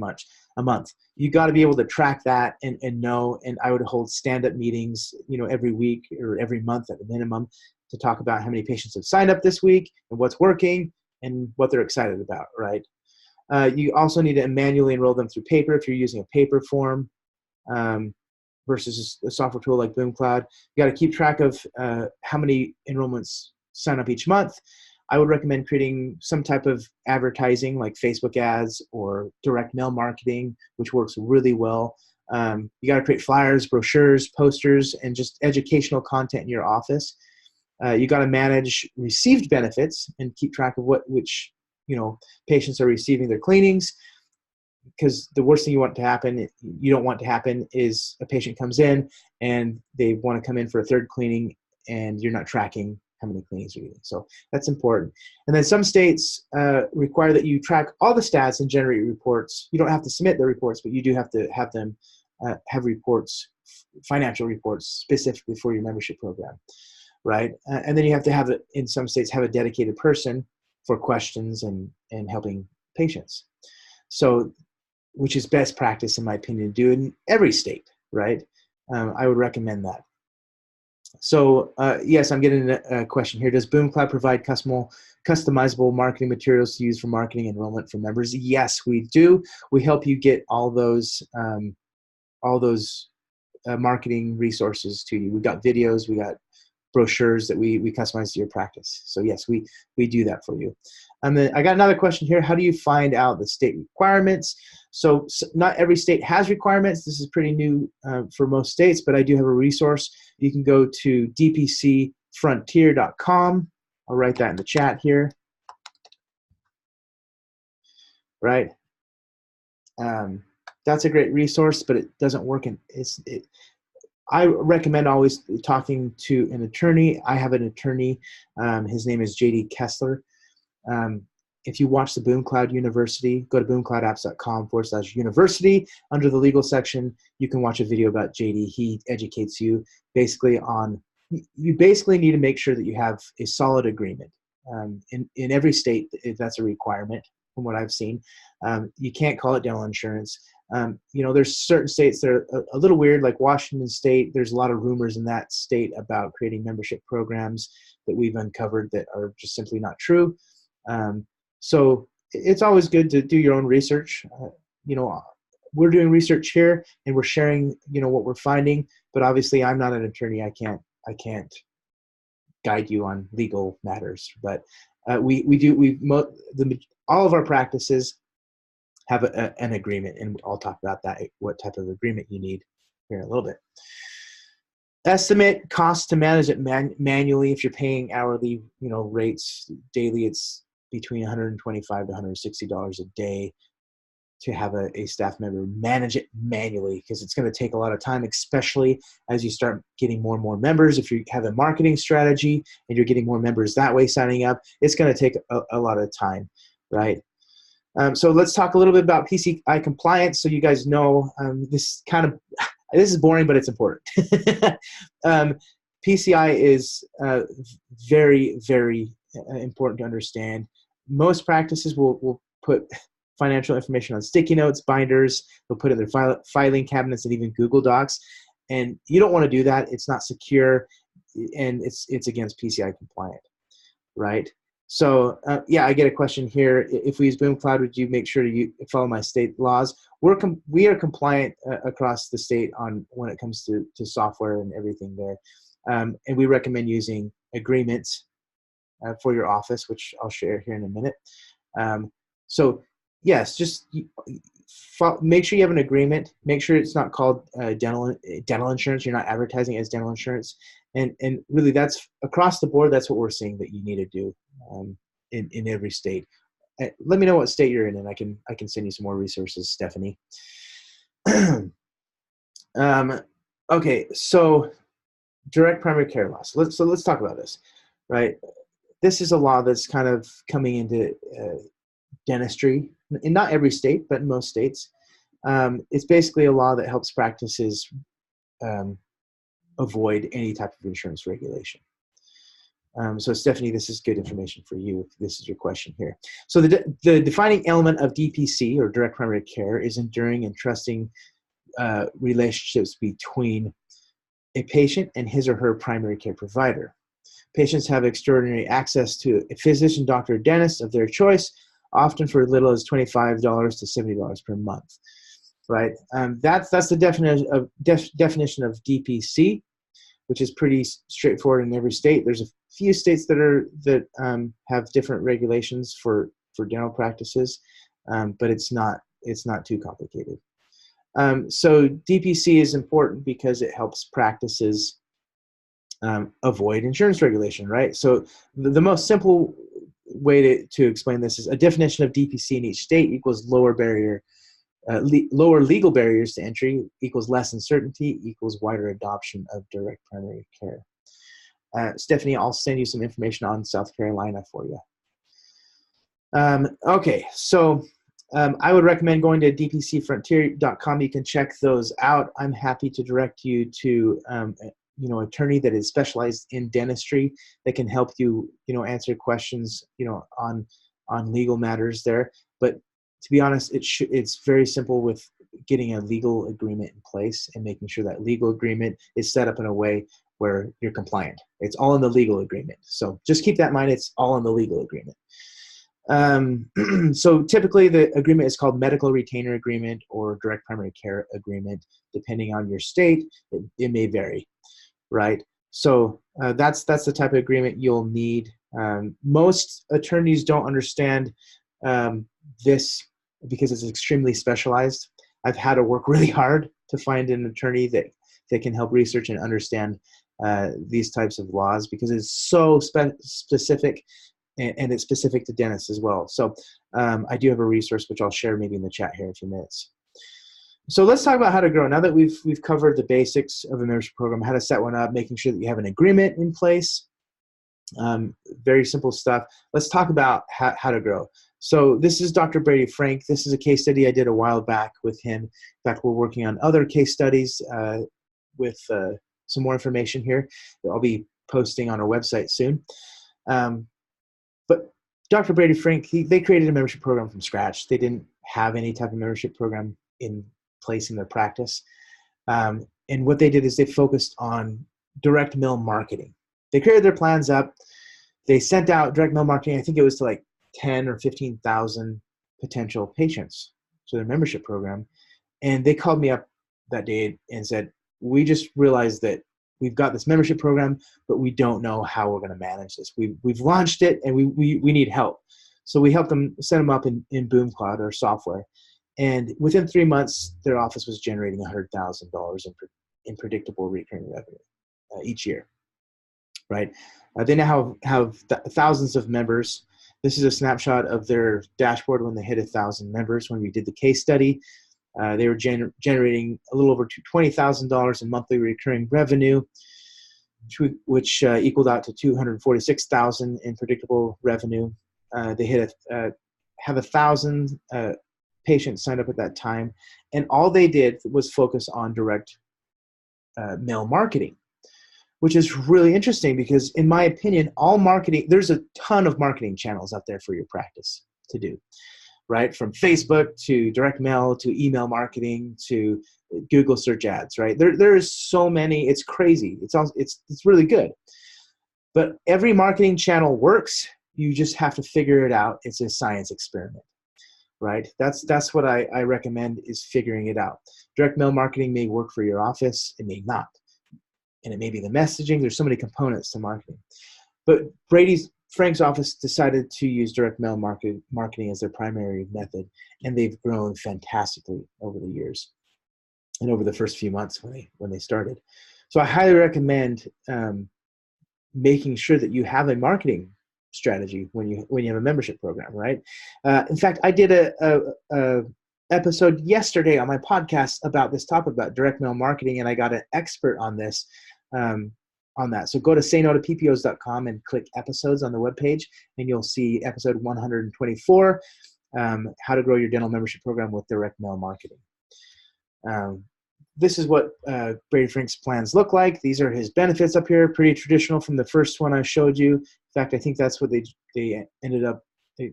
month. You got to be able to track that and know, and I would hold stand-up meetings, you know, every week or every month at the minimum to talk about how many patients have signed up this week and what's working and what they're excited about, right? You also need to manually enroll them through paper if you're using a paper form versus a software tool like BoomCloud. You got to keep track of how many enrollments sign up each month. I would recommend creating some type of advertising like Facebook ads or direct mail marketing, which works really well. You got to create flyers, brochures, posters, and just educational content in your office. You got to manage received benefits and keep track of which you know, patients are receiving their cleanings, because the worst thing you don't want to happen is a patient comes in and they want to come in for a third cleaning and you're not tracking how many cleanings you're getting. So that's important. And then some states require that you track all the stats and generate reports. You don't have to submit the reports, but you do have to have them have reports, financial reports specifically for your membership program, right? And then you have to have it, in some states, have a dedicated person for questions and helping patients. So, which is best practice in my opinion to do in every state, right? I would recommend that. So yes, I'm getting a question here. Does BoomCloud provide customizable marketing materials to use for marketing enrollment for members? Yes, we do. We help you get all those marketing resources to you. We've got videos, we got brochures that we customize to your practice. So yes, we do that for you. And then I got another question here. How do you find out the state requirements? So not every state has requirements. This is pretty new for most states, but I do have a resource. You can go to dpcfrontier.com. I'll write that in the chat here. Right. That's a great resource, but it doesn't work I recommend always talking to an attorney. I have an attorney. His name is JD Kessler. If you watch the BoomCloud University, go to boomcloudapps.com/university. Under the legal section, you can watch a video about JD. He educates you basically on, you basically need to make sure that you have a solid agreement. In every state, that's a requirement from what I've seen. You can't call it dental insurance. There's certain states that are a little weird, like Washington State. There's a lot of rumors in that state about creating membership programs that we've uncovered that are just simply not true. So it's always good to do your own research. We're doing research here and we're sharing, what we're finding, but obviously I'm not an attorney. I can't guide you on legal matters, but all of our practices have an agreement, and I'll talk about that, what type of agreement you need here in a little bit. Estimate cost to manage it manually. If you're paying hourly, rates daily, it's between $125 to $160 a day to have a staff member manage it manually, because it's going to take a lot of time, especially as you start getting more and more members. If you have a marketing strategy and you're getting more members that way signing up, it's going to take a lot of time, right? So let's talk a little bit about PCI compliance. So you guys know, this is boring, but it's important. PCI is very, very important to understand. Most practices will put financial information on sticky notes, binders. They'll put it in their filing cabinets and even Google Docs. And you don't want to do that. It's not secure, and it's against PCI compliant, right? So I get a question here. If we use BoomCloud, would you make sure to follow my state laws? We are compliant across the state when it comes to software and everything there. And we recommend using agreements for your office, which I'll share here in a minute. So yes, just make sure you have an agreement. Make sure it's not called dental insurance. You're not advertising it as dental insurance. And really, that's across the board. That's what we're seeing that you need to do in every state. Let me know what state you're in, and I can send you some more resources, Stephanie. Okay, so direct primary care laws. Let's talk about this, right? This is a law that's kind of coming into dentistry in not every state, but in most states. It's basically a law that helps practices avoid any type of insurance regulation. So Stephanie, this is good information for you if this is your question here. So the defining element of DPC, or direct primary care, is enduring and trusting relationships between a patient and his or her primary care provider. Patients have extraordinary access to a physician, doctor, or dentist of their choice, often for as little as $25 to $70 per month. Right? That's the definition of DPC, which is pretty straightforward in every state. There's a few states that have different regulations for dental practices, but it's not too complicated. So DPC is important because it helps practices avoid insurance regulation, right? So the most simple way to explain this is a definition of DPC in each state equals lower legal barriers to entry equals less uncertainty equals wider adoption of direct primary care. Stephanie, I'll send you some information on South Carolina for you. Okay, so I would recommend going to dpcfrontier.com. You can check those out. I'm happy to direct you to attorney that is specialized in dentistry that can help you, answer questions, on legal matters there. But to be honest, it's very simple with getting a legal agreement in place and making sure that legal agreement is set up in a way where you're compliant. It's all in the legal agreement. So just keep that in mind. It's all in the legal agreement. So typically the agreement is called medical retainer agreement or direct primary care agreement. Depending on your state, it may vary, right? So That's the type of agreement you'll need. Most attorneys don't understand this because it's extremely specialized. I've had to work really hard to find an attorney that can help research and understand these types of laws, because it's so specific, and it's specific to dentists as well. So I do have a resource which I'll share maybe in the chat here in a few minutes. So let's talk about how to grow. Now that we've covered the basics of a membership program, how to set one up, making sure that you have an agreement in place, very simple stuff. Let's talk about how to grow. So this is Dr. Brady Frank. This is a case study I did a while back with him. In fact, we're working on other case studies with some more information here that I'll be posting on our website soon. But Dr. Brady Frank, they created a membership program from scratch. They didn't have any type of membership program in place in their practice. And what they did is they focused on direct mail marketing. They created their plans up. They sent out direct mail marketing. I think it was to like 10 or 15,000 potential patients to their membership program. And they called me up that day and said, we just realized that we've got this membership program, but we don't know how we're going to manage this. We've launched it, and we need help. So we helped them set them up in BoomCloud, our software. And within 3 months, their office was generating $100,000 in predictable recurring revenue each year. Right? They now have thousands of members. This is a snapshot of their dashboard when they hit 1,000 members. When we did the case study, they were generating a little over $20,000 in monthly recurring revenue, which equaled out to $246,000 in predictable revenue. They have 1,000 patients signed up at that time, and all they did was focus on direct mail marketing, which is really interesting because, in my opinion, all marketing, there's a ton of marketing channels out there for your practice to do, right? From Facebook to direct mail to email marketing to Google search ads, right? There is so many. It's crazy. It's really good. But every marketing channel works. You just have to figure it out. It's a science experiment, right? That's what I recommend, is figuring it out. Direct mail marketing may work for your office. It may not. And it may be the messaging. There's so many components to marketing. But Frank's office decided to use direct mail marketing as their primary method, and they've grown fantastically over the years and over the first few months when they started. So I highly recommend making sure that you have a marketing strategy when you have a membership program, right? In fact, I did a episode yesterday on my podcast about this topic, about direct mail marketing, and I got an expert on this, on that. So go to saynotoppos.com and click episodes on the webpage, and you'll see episode 124, how to grow your dental membership program with direct mail marketing. This is what Brady Frank's plans look like. These are his benefits up here, pretty traditional from the first one I showed you. In fact, I think that's what they ended up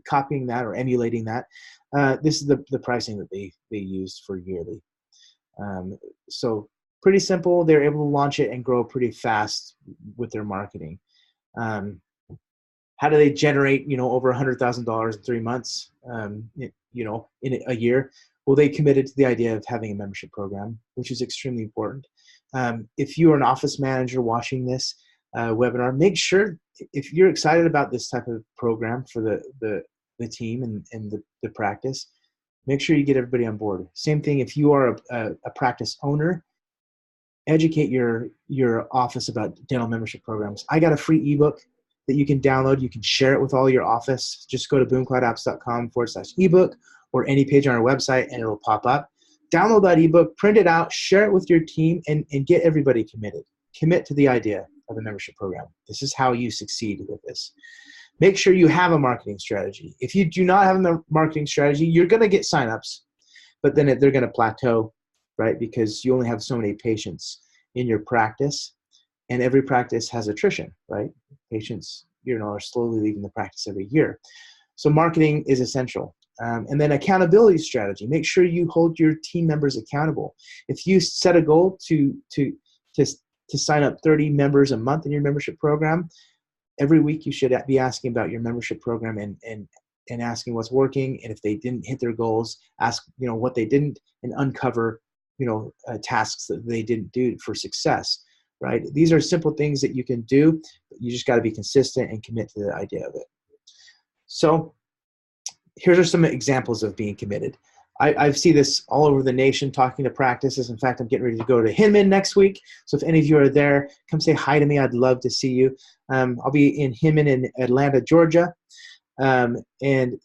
copying that or emulating that. This is the pricing that they used for yearly. So pretty simple. They're able to launch it and grow pretty fast with their marketing. How do they generate, over $100,000 in 3 months, in a year? Well, they committed to the idea of having a membership program, which is extremely important. If you are an office manager watching this webinar, make sure, if you're excited about this type of program for the team and the practice, make sure you get everybody on board. Same thing if you are a practice owner, educate your office about dental membership programs. I got a free ebook that you can download. You can share it with all your office. Just go to boomcloudapps.com/ebook or any page on our website, and it'll pop up. Download that ebook, print it out, share it with your team, and get everybody committed. Commit to the idea of a membership program. This is how you succeed with this. Make sure you have a marketing strategy. If you do not have a marketing strategy, you're going to get signups, but then they're going to plateau, right? Because you only have so many patients in your practice, and every practice has attrition, right? Patients, are slowly leaving the practice every year. So marketing is essential. And then accountability strategy. Make sure you hold your team members accountable. If you set a goal to sign up 30 members a month in your membership program, every week you should be asking about your membership program and asking what's working. And if they didn't hit their goals, ask what they didn't, and uncover tasks that they didn't do for success. right? These are simple things that you can do. You just got to be consistent and commit to the idea of it. So here are some examples of being committed. I see this all over the nation talking to practices. In fact, I'm getting ready to go to Hinman next week. So if any of you are there, come say hi to me. I'd love to see you. I'll be in Hinman in Atlanta, Georgia. And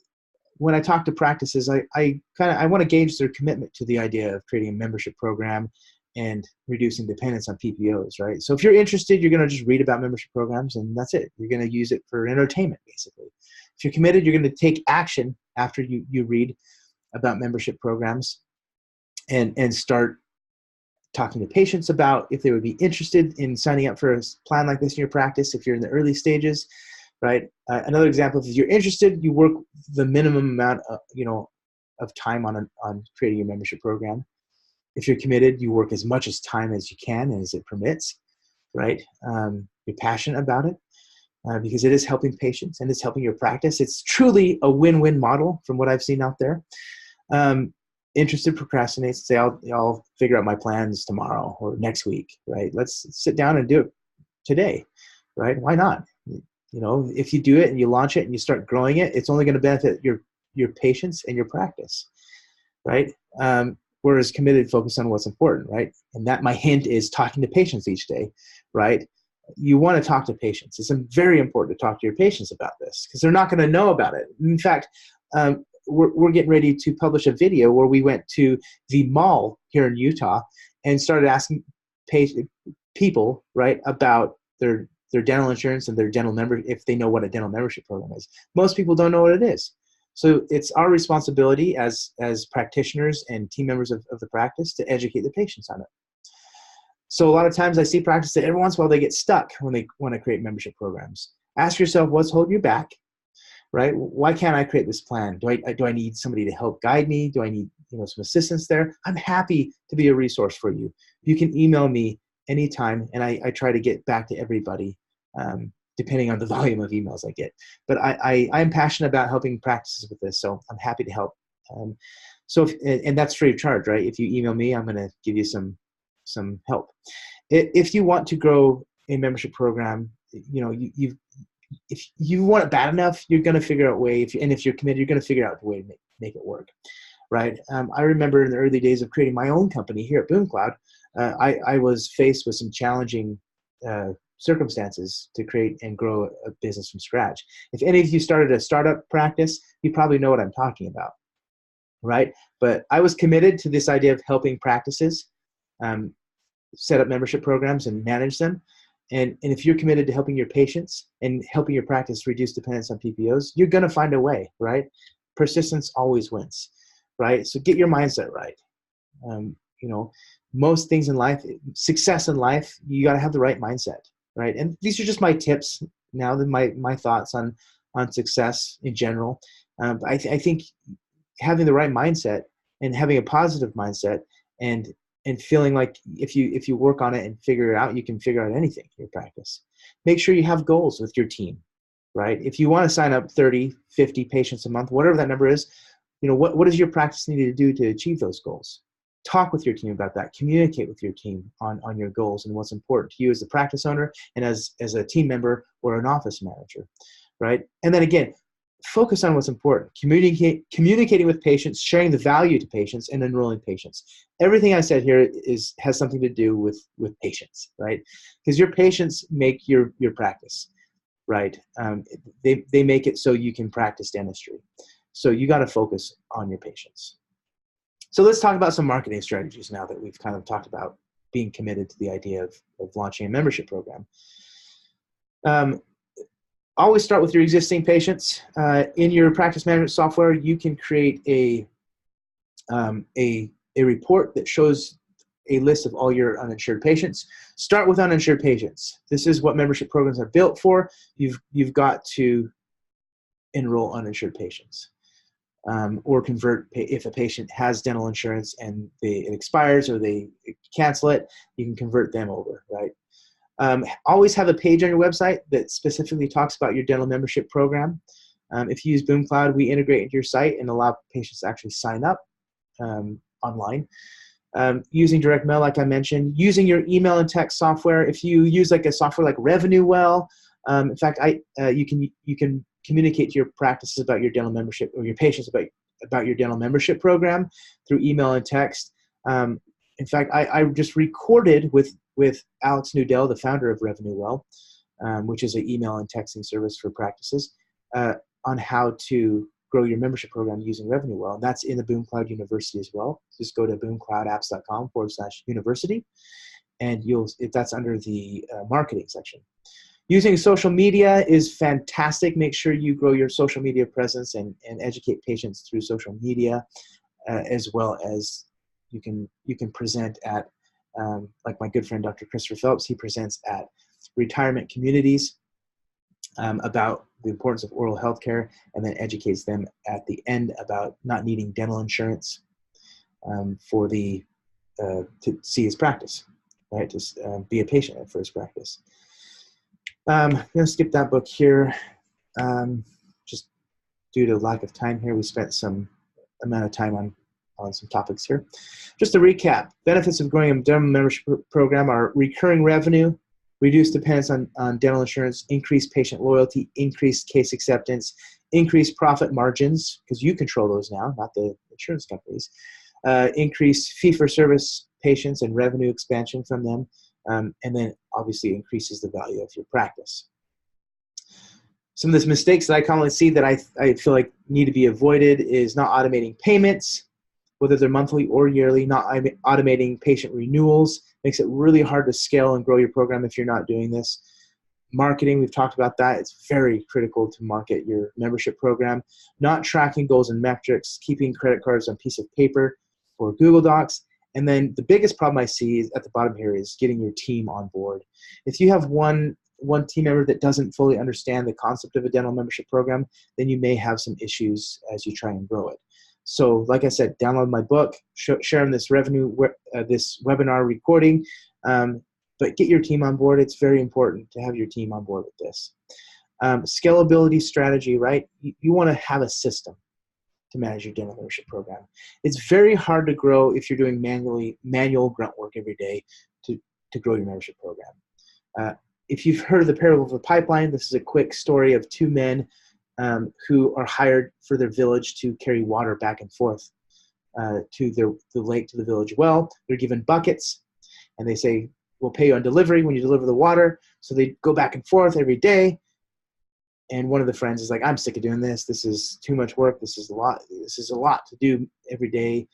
when I talk to practices, I want to gauge their commitment to the idea of creating a membership program and reducing dependence on PPOs, right? So if you're interested, you're going to just read about membership programs, and that's it. You're going to use it for entertainment, basically. If you're committed, you're going to take action after you read about membership programs and start talking to patients about if they would be interested in signing up for a plan like this in your practice if you're in the early stages, right? Another example, if you're interested, you work the minimum amount of time on creating your membership program. If you're committed, you work as much as time as you can and as it permits, right? You're passionate about it because it is helping patients and it's helping your practice. It's truly a win-win model from what I've seen out there. Interested, procrastinates, say I'll figure out my plans tomorrow or next week, right? Let's sit down and do it today, right? Why not? If you do it and you launch it and you start growing it, it's only going to benefit your patients and your practice, right? Whereas committed, focus on what's important, right? And that my hint is talking to patients each day, right? You want to talk to patients. It's very important to talk to your patients about this because they're not going to know about it. In fact, we're getting ready to publish a video where we went to the mall here in Utah and started asking people, right, about their dental insurance and their dental member, if they know what a dental membership program is. Most people don't know what it is. So it's our responsibility as practitioners and team members of the practice to educate the patients on it. So a lot of times I see practice that every once in a while they get stuck when they want to create membership programs. Ask yourself, what's holding you back? Right? Why can't I create this plan? Do I need somebody to help guide me? Do I need some assistance there? I'm happy to be a resource for you. You can email me anytime, and I try to get back to everybody depending on the volume of emails I get. But I'm passionate about helping practices with this, so I'm happy to help. And that's free of charge, right? If you email me, I'm going to give you some help. If you want to grow a membership program, if you want it bad enough, you're going to figure out a way. If you're committed, you're going to figure out a way to make it work, right? I remember in the early days of creating my own company here at BoomCloud, I was faced with some challenging circumstances to create and grow a business from scratch. If any of you started a startup practice, you probably know what I'm talking about, right? But I was committed to this idea of helping practices set up membership programs and manage them. And if you're committed to helping your patients and helping your practice reduce dependence on PPOs, you're going to find a way, right? Persistence always wins, right? So get your mindset right. Most things in life, success in life, you got to have the right mindset, right? And these are just my tips now, my thoughts on success in general. I think having the right mindset and having a positive mindset and feeling like if you work on it and figure it out, you can figure out anything in your practice. Make sure you have goals with your team, right? If you want to sign up 30, 50 patients a month, whatever that number is, what does your practice need to do to achieve those goals? Talk with your team about that. Communicate with your team on your goals and what's important to you as a practice owner and as a team member or an office manager, right? And then again, focus on what's important. Communicating with patients, sharing the value to patients, and enrolling patients. Everything I said here has something to do with patients, right? Because your patients make your practice, right? They make it so you can practice dentistry. So you got to focus on your patients. So let's talk about some marketing strategies now that we've kind of talked about being committed to the idea of launching a membership program. Always start with your existing patients. In your practice management software, you can create a report that shows a list of all your uninsured patients. Start with uninsured patients. This is what membership programs are built for. You've got to enroll uninsured patients. Or convert if a patient has dental insurance and it expires or they cancel it, you can convert them over, right? Always have a page on your website that specifically talks about your dental membership program. If you use BoomCloud, we integrate into your site and allow patients to actually sign up online. Using direct mail, like I mentioned, using your email and text software. If you use like a software like RevenueWell, in fact, you can communicate to your practices about your dental membership, or your patients about your dental membership program through email and text. In fact, I just recorded with Alex Nudell, the founder of RevenueWell, which is an email and texting service for practices, on how to grow your membership program using RevenueWell. And that's in the BoomCloud University as well. Just go to boomcloudapps.com/university, and that's under the marketing section. Using social media is fantastic. Make sure you grow your social media presence and educate patients through social media, as well as you can present at, like my good friend Dr. Christopher Phelps, he presents at retirement communities about the importance of oral health care, and then educates them at the end about not needing dental insurance to see his practice, right? To be a patient for his practice. I'm going to skip that book here. Just due to lack of time here, we spent some amount of time on some topics here. Just to recap, benefits of growing a dental membership program are recurring revenue, reduced dependence on dental insurance, increased patient loyalty, increased case acceptance, increased profit margins, because you control those now, not the insurance companies, increased fee-for-service patients and revenue expansion from them, and then obviously increases the value of your practice. Some of the mistakes that I commonly see that I feel like need to be avoided is not automating payments, whether they're monthly or yearly. Not automating patient renewals makes it really hard to scale and grow your program if you're not doing this. Marketing, we've talked about that. It's very critical to market your membership program. Not tracking goals and metrics, keeping credit cards on a piece of paper or Google Docs. And then the biggest problem I see is at the bottom here is getting your team on board. If you have one team member that doesn't fully understand the concept of a dental membership program, then you may have some issues as you try and grow it. So like I said, download my book, share this this webinar recording, but get your team on board. It's very important to have your team on board with this. Scalability strategy, right? You want to have a system to manage your dental membership program. It's very hard to grow if you're doing manual grunt work every day to grow your membership program. If you've heard of the parable of the pipeline, this is a quick story of two men who are hired for their village to carry water back and forth to the lake, to the village well. They're given buckets, and they say, we'll pay you on delivery when you deliver the water. So they go back and forth every day. And one of the friends is like, I'm sick of doing this. This is too much work. This is a lot. This is a lot to do every day.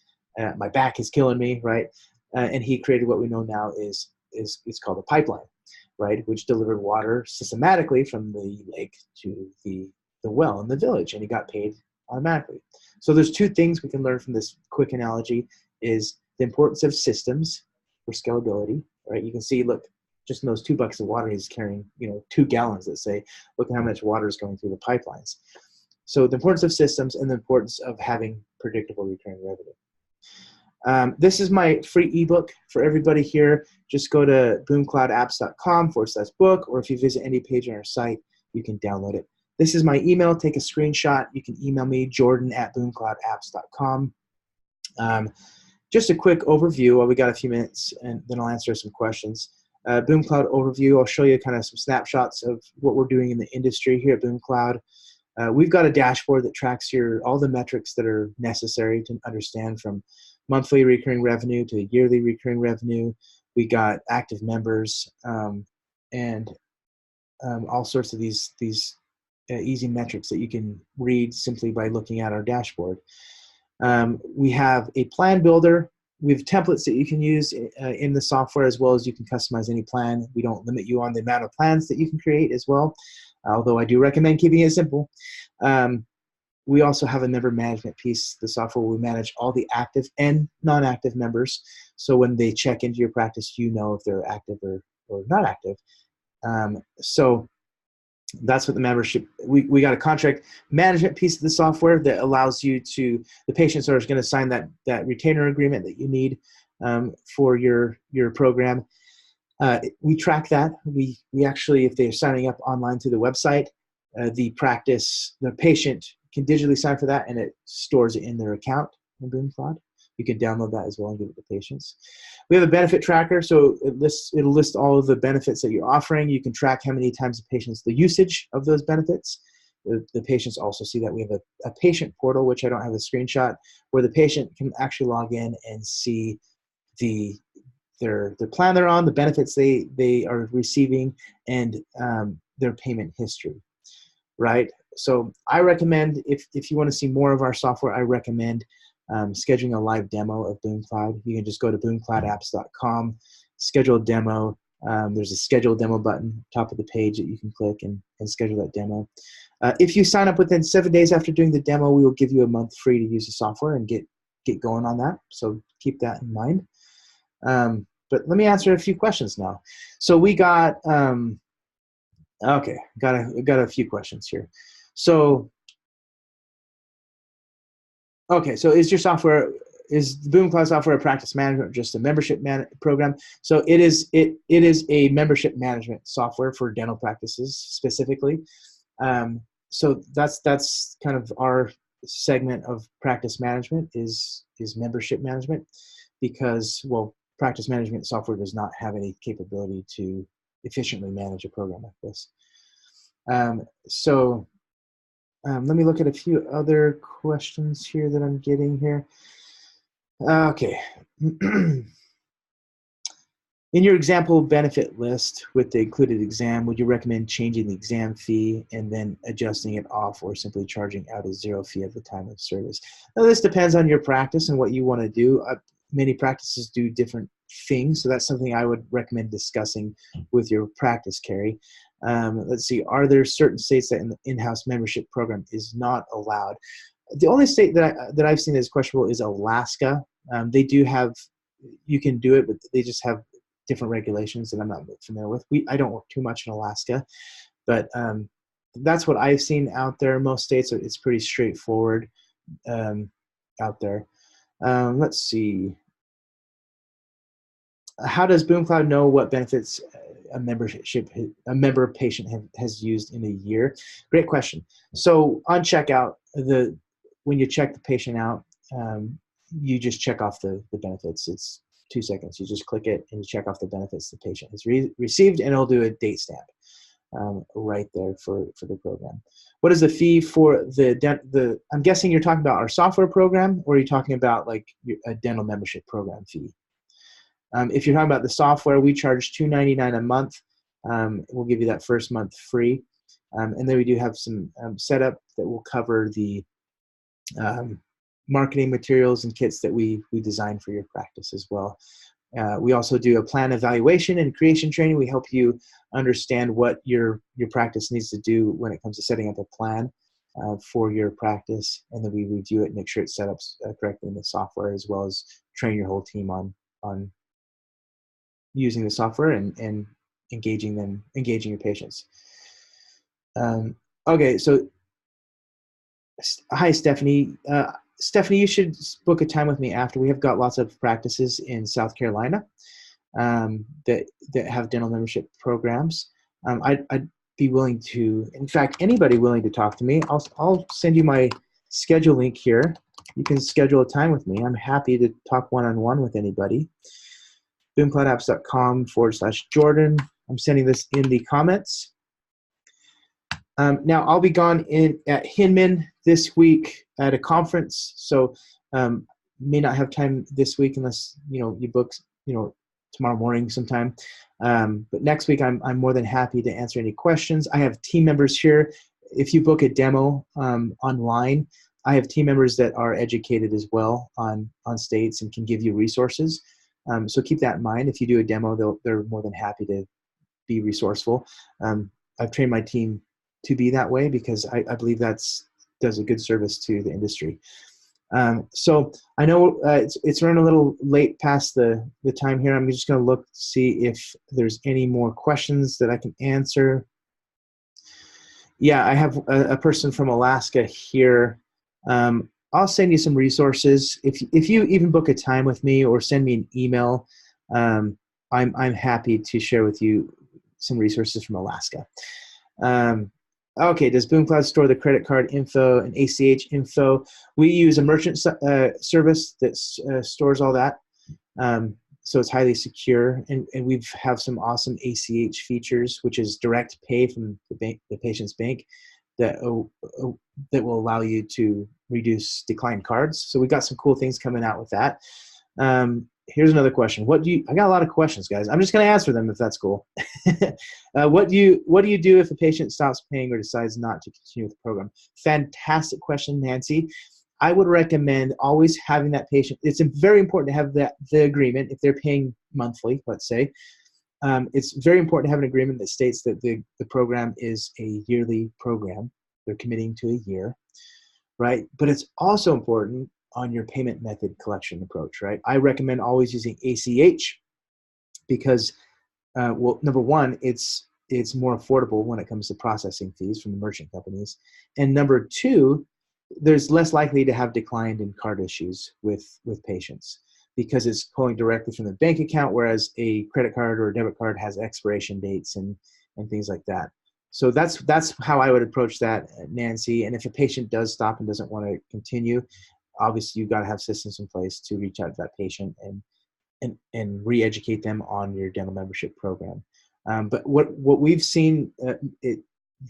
My back is killing me, right? And he created what we know now is it's called a pipeline, right? Which delivered water systematically from the lake to the well in the village, and he got paid automatically. So there's two things we can learn from this quick analogy: is the importance of systems for scalability, right? You can see, look, just in those 2 buckets of water, he's carrying, 2 gallons, let's say. Look at how much water is going through the pipelines. So the importance of systems and the importance of having predictable recurring revenue. This is my free ebook for everybody here. Just go to boomcloudapps.com/book, or if you visit any page on our site, you can download it. This is my email. Take a screenshot. You can email me, jordan@boomcloudapps.com. Just a quick overview while we got a few minutes, and then I'll answer some questions. BoomCloud overview, I'll show you kind of some snapshots of what we're doing in the industry here at BoomCloud. We've got a dashboard that tracks all the metrics that are necessary to understand, from monthly recurring revenue to yearly recurring revenue. We got active members and all sorts of these easy metrics that you can read simply by looking at our dashboard. We have a plan builder. We have templates that you can use in the software, as well as you can customize any plan. We don't limit you on the amount of plans that you can create as well, although I do recommend keeping it simple. We also have a member management piece. The software will manage all the active and non-active members. So when they check into your practice, you know if they're active or not active. So that's what the membership, we got a contract management piece of the software that allows you to, the patients are going to sign that retainer agreement that you need for your program. We track that. We actually, if they're signing up online through the website, the patient can digitally sign for that, and it stores it in their account in BoomCloud. you can download that as well and give it to patients. We have a benefit tracker, so it'll list all of the benefits that you're offering. You can track how many times the usage of those benefits. The patients also see that. We have a patient portal, which I don't have a screenshot, where the patient can actually log in and see their plan they're on, the benefits they are receiving, and their payment history, right? So I recommend, if you want to see more of our software, I recommend scheduling a live demo of BoomCloud. You can just go to boomcloudapps.com, schedule a demo. There's a schedule demo button top of the page that you can click and schedule that demo. If you sign up within 7 days after doing the demo, we will give you a month free to use the software and get going on that. So keep that in mind. But let me answer a few questions now. So we got, okay, got a few questions here. So, okay, so is the BoomCloud software a practice management or just a membership program? So it is a membership management software for dental practices specifically. So that's kind of our segment of practice management is membership management, because, well, practice management software does not have any capability to efficiently manage a program like this. Let me look at a few other questions here that I'm getting here. Okay. In your example benefit list with the included exam, would you recommend changing the exam fee and then adjusting it off, or simply charging out a zero fee at the time of service? Now, this depends on your practice and what you want to do. Many practices do different things, so that's something I would recommend discussing with your practice, Carrie. Let's see, are there certain states that an in-house membership program is not allowed? The only state that I've seen as questionable is Alaska. They do have, you can do it, but they just have different regulations that I'm not familiar with. I don't work too much in Alaska, but that's what I've seen out there. Most states, it's pretty straightforward out there. Let's see. How does BoomCloud know what benefits a member patient has used in a year? Great question. So on checkout, when you check the patient out, you just check off the benefits. It's 2 seconds. You just click it and you check off the benefits the patient has received, and it'll do a date stamp right there for the program. What is the fee for the I'm guessing you're talking about our software program, or are you talking about like a dental membership program fee? If you're talking about the software, we charge $2.99 a month. We'll give you that first month free. And then we do have some setup that will cover the marketing materials and kits that we design for your practice as well. We also do a plan evaluation and creation training. We help you understand what your practice needs to do when it comes to setting up a plan for your practice, and then we review it and make sure it's set up correctly in the software, as well as train your whole team on using the software and engaging your patients. Okay, so hi, Stephanie. Stephanie, you should book a time with me after. We have got lots of practices in South Carolina that have dental membership programs. I'd be willing to, in fact, anybody willing to talk to me, I'll send you my schedule link here. You can schedule a time with me. I'm happy to talk one-on-one with anybody. boomcloudapps.com/Jordan. I'm sending this in the comments. Now, I'll be gone at Hinman this week at a conference, so may not have time this week unless you book tomorrow morning sometime. But next week, I'm more than happy to answer any questions. I have team members here. If you book a demo online, I have team members that are educated as well on states and can give you resources. So keep that in mind. If you do a demo, they're more than happy to be resourceful. I've trained my team to be that way because I believe does a good service to the industry. So I know it's running a little late past the time here. I'm just going to look to see if there's any more questions that I can answer. Yeah, I have a person from Alaska here. I'll send you some resources. If you even book a time with me or send me an email, I'm happy to share with you some resources from Alaska. Okay, does BoomCloud store the credit card info and ACH info? We use a merchant service that stores all that. So it's highly secure, and we have some awesome ACH features, which is direct pay from the patient's bank, that will allow you to reduce declined cards. So we've got some cool things coming out with that. Here's another question. I got a lot of questions, guys. I'm just going to answer them if that's cool. What do you do if a patient stops paying or decides not to continue with the program? Fantastic question, Nancy. I would recommend always having that patient. It's very important to have the agreement if they're paying monthly, let's say. It's very important to have an agreement that states that the program is a yearly program. They're committing to a year, right? But it's also important on your payment method collection approach, right? I recommend always using ACH because, well, number one, it's more affordable when it comes to processing fees from the merchant companies. And number two, there's less likely to have declined in card issues with patients because it's pulling directly from the bank account, whereas a credit card or a debit card has expiration dates and things like that. So that's how I would approach that, Nancy. And if a patient does stop and doesn't want to continue, obviously you've got to have systems in place to reach out to that patient and re-educate them on your dental membership program. But what we've seen,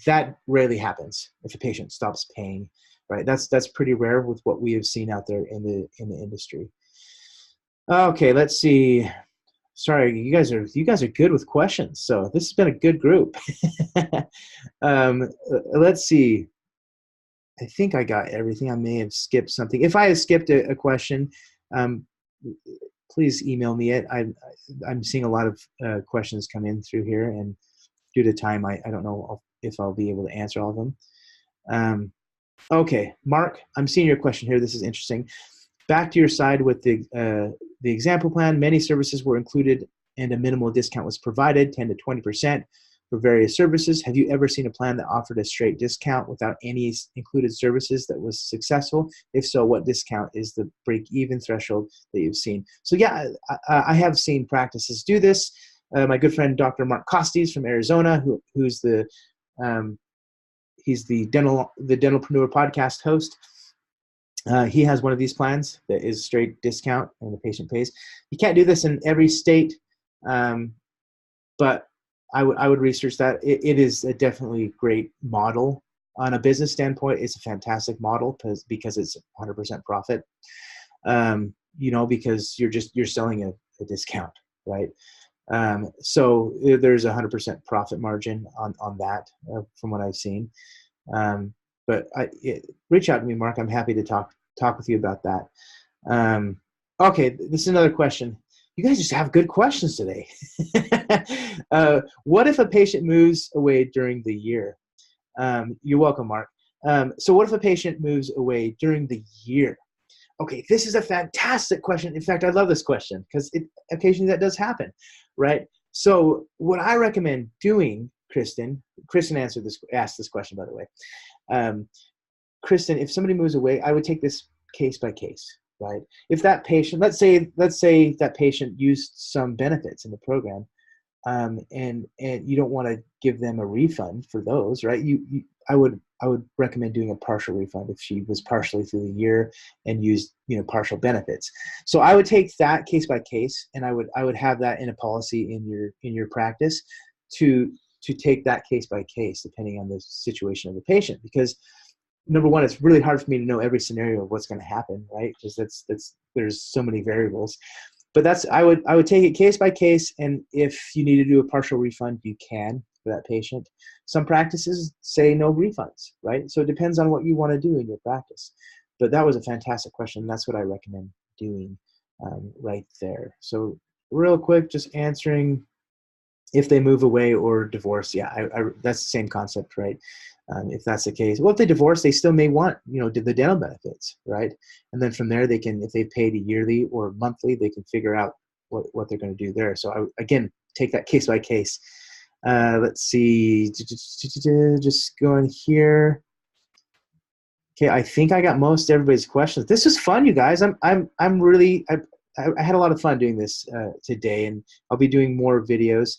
that rarely happens if a patient stops paying, right? That's pretty rare with what we have seen out there in the industry. Okay, let's see. Sorry, you guys are good with questions. So this has been a good group. Let's see. I think I got everything. I may have skipped something. If I have skipped a question, please email me it. I'm seeing a lot of questions come in through here, and due to time, I don't know if I'll be able to answer all of them. Okay, Mark, I'm seeing your question here. This is interesting. Back to your side with the example plan, many services were included and a minimal discount was provided, 10 to 20% for various services. Have you ever seen a plan that offered a straight discount without any included services that was successful? If so, what discount is the break-even threshold that you've seen? So yeah, I have seen practices do this. My good friend, Dr. Mark Costes from Arizona, who's he's the Dentalpreneur podcast host. He has one of these plans that is straight discount and the patient pays. You can't do this in every state, but I would research that. It is a definitely great model. On a business standpoint, it's a fantastic model because it's 100% profit. Because you're selling a discount, right? So there's 100% profit margin on that from what I've seen. But reach out to me, Mark. I'm happy to talk with you about that. Okay, this is another question. You guys just have good questions today. What if a patient moves away during the year? You're welcome, Mark. So what if a patient moves away during the year? Okay, this is a fantastic question. In fact, I love this question because occasionally that does happen, right? So what I recommend doing, Kristen asked this question, by the way. Kristen, if somebody moves away, I would take this case by case, right? If that patient, let's say that patient used some benefits in the program, and you don't want to give them a refund for those, right? I would recommend doing a partial refund if she was partially through the year and used partial benefits. So I would take that case by case, and I would have that in a policy in your practice to take that case by case depending on the situation of the patient, because number one, it's really hard for me to know every scenario of what's going to happen, right? Because there's so many variables. But I would take it case by case, and if you need to do a partial refund, you can for that patient. Some practices say no refunds, right? So it depends on what you want to do in your practice. But that was a fantastic question. That's what I recommend doing right there. So real quick, just answering if they move away or divorce. Yeah, that's the same concept, right? If that's the case, well, if they divorce, they still may want, the dental benefits, right? And then from there, they can, if they've paid a yearly or monthly, they can figure out what they're going to do there. So again, take that case by case. Let's see, just going here. Okay, I think I got most everybody's questions. This is fun, you guys. I had a lot of fun doing this today, and I'll be doing more videos.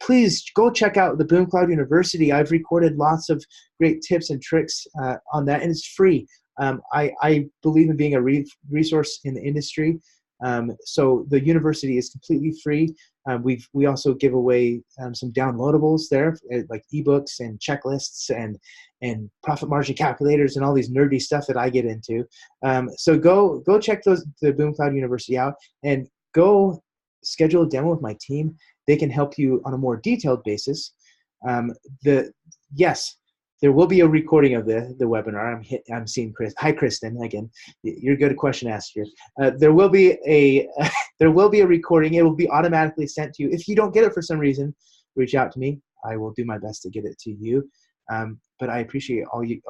Please go check out the Boom Cloud University. I've recorded lots of great tips and tricks on that, and it's free. I believe in being a resource in the industry. So the university is completely free. We also give away some downloadables there, like ebooks and checklists and profit margin calculators and all these nerdy stuff that I get into. So go check the Boom Cloud University out and go schedule a demo with my team. They can help you on a more detailed basis. Yes, there will be a recording of the webinar. I'm seeing Chris. Hi, Kristen. Again, you're a good question asker. There will be a recording. It will be automatically sent to you. If you don't get it for some reason, reach out to me. I will do my best to get it to you. But I appreciate all you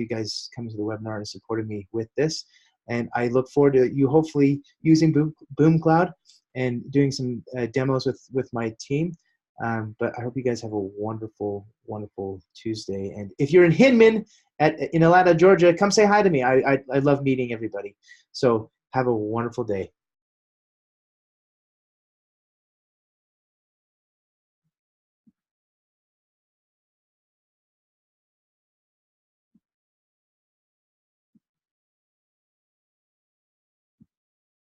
guys coming to the webinar and supporting me with this. And I look forward to you hopefully using Boom Cloud and doing some demos with my team. But I hope you guys have a wonderful, wonderful Tuesday. And if you're in Hinman in Atlanta, Georgia, come say hi to me. I love meeting everybody. So have a wonderful day.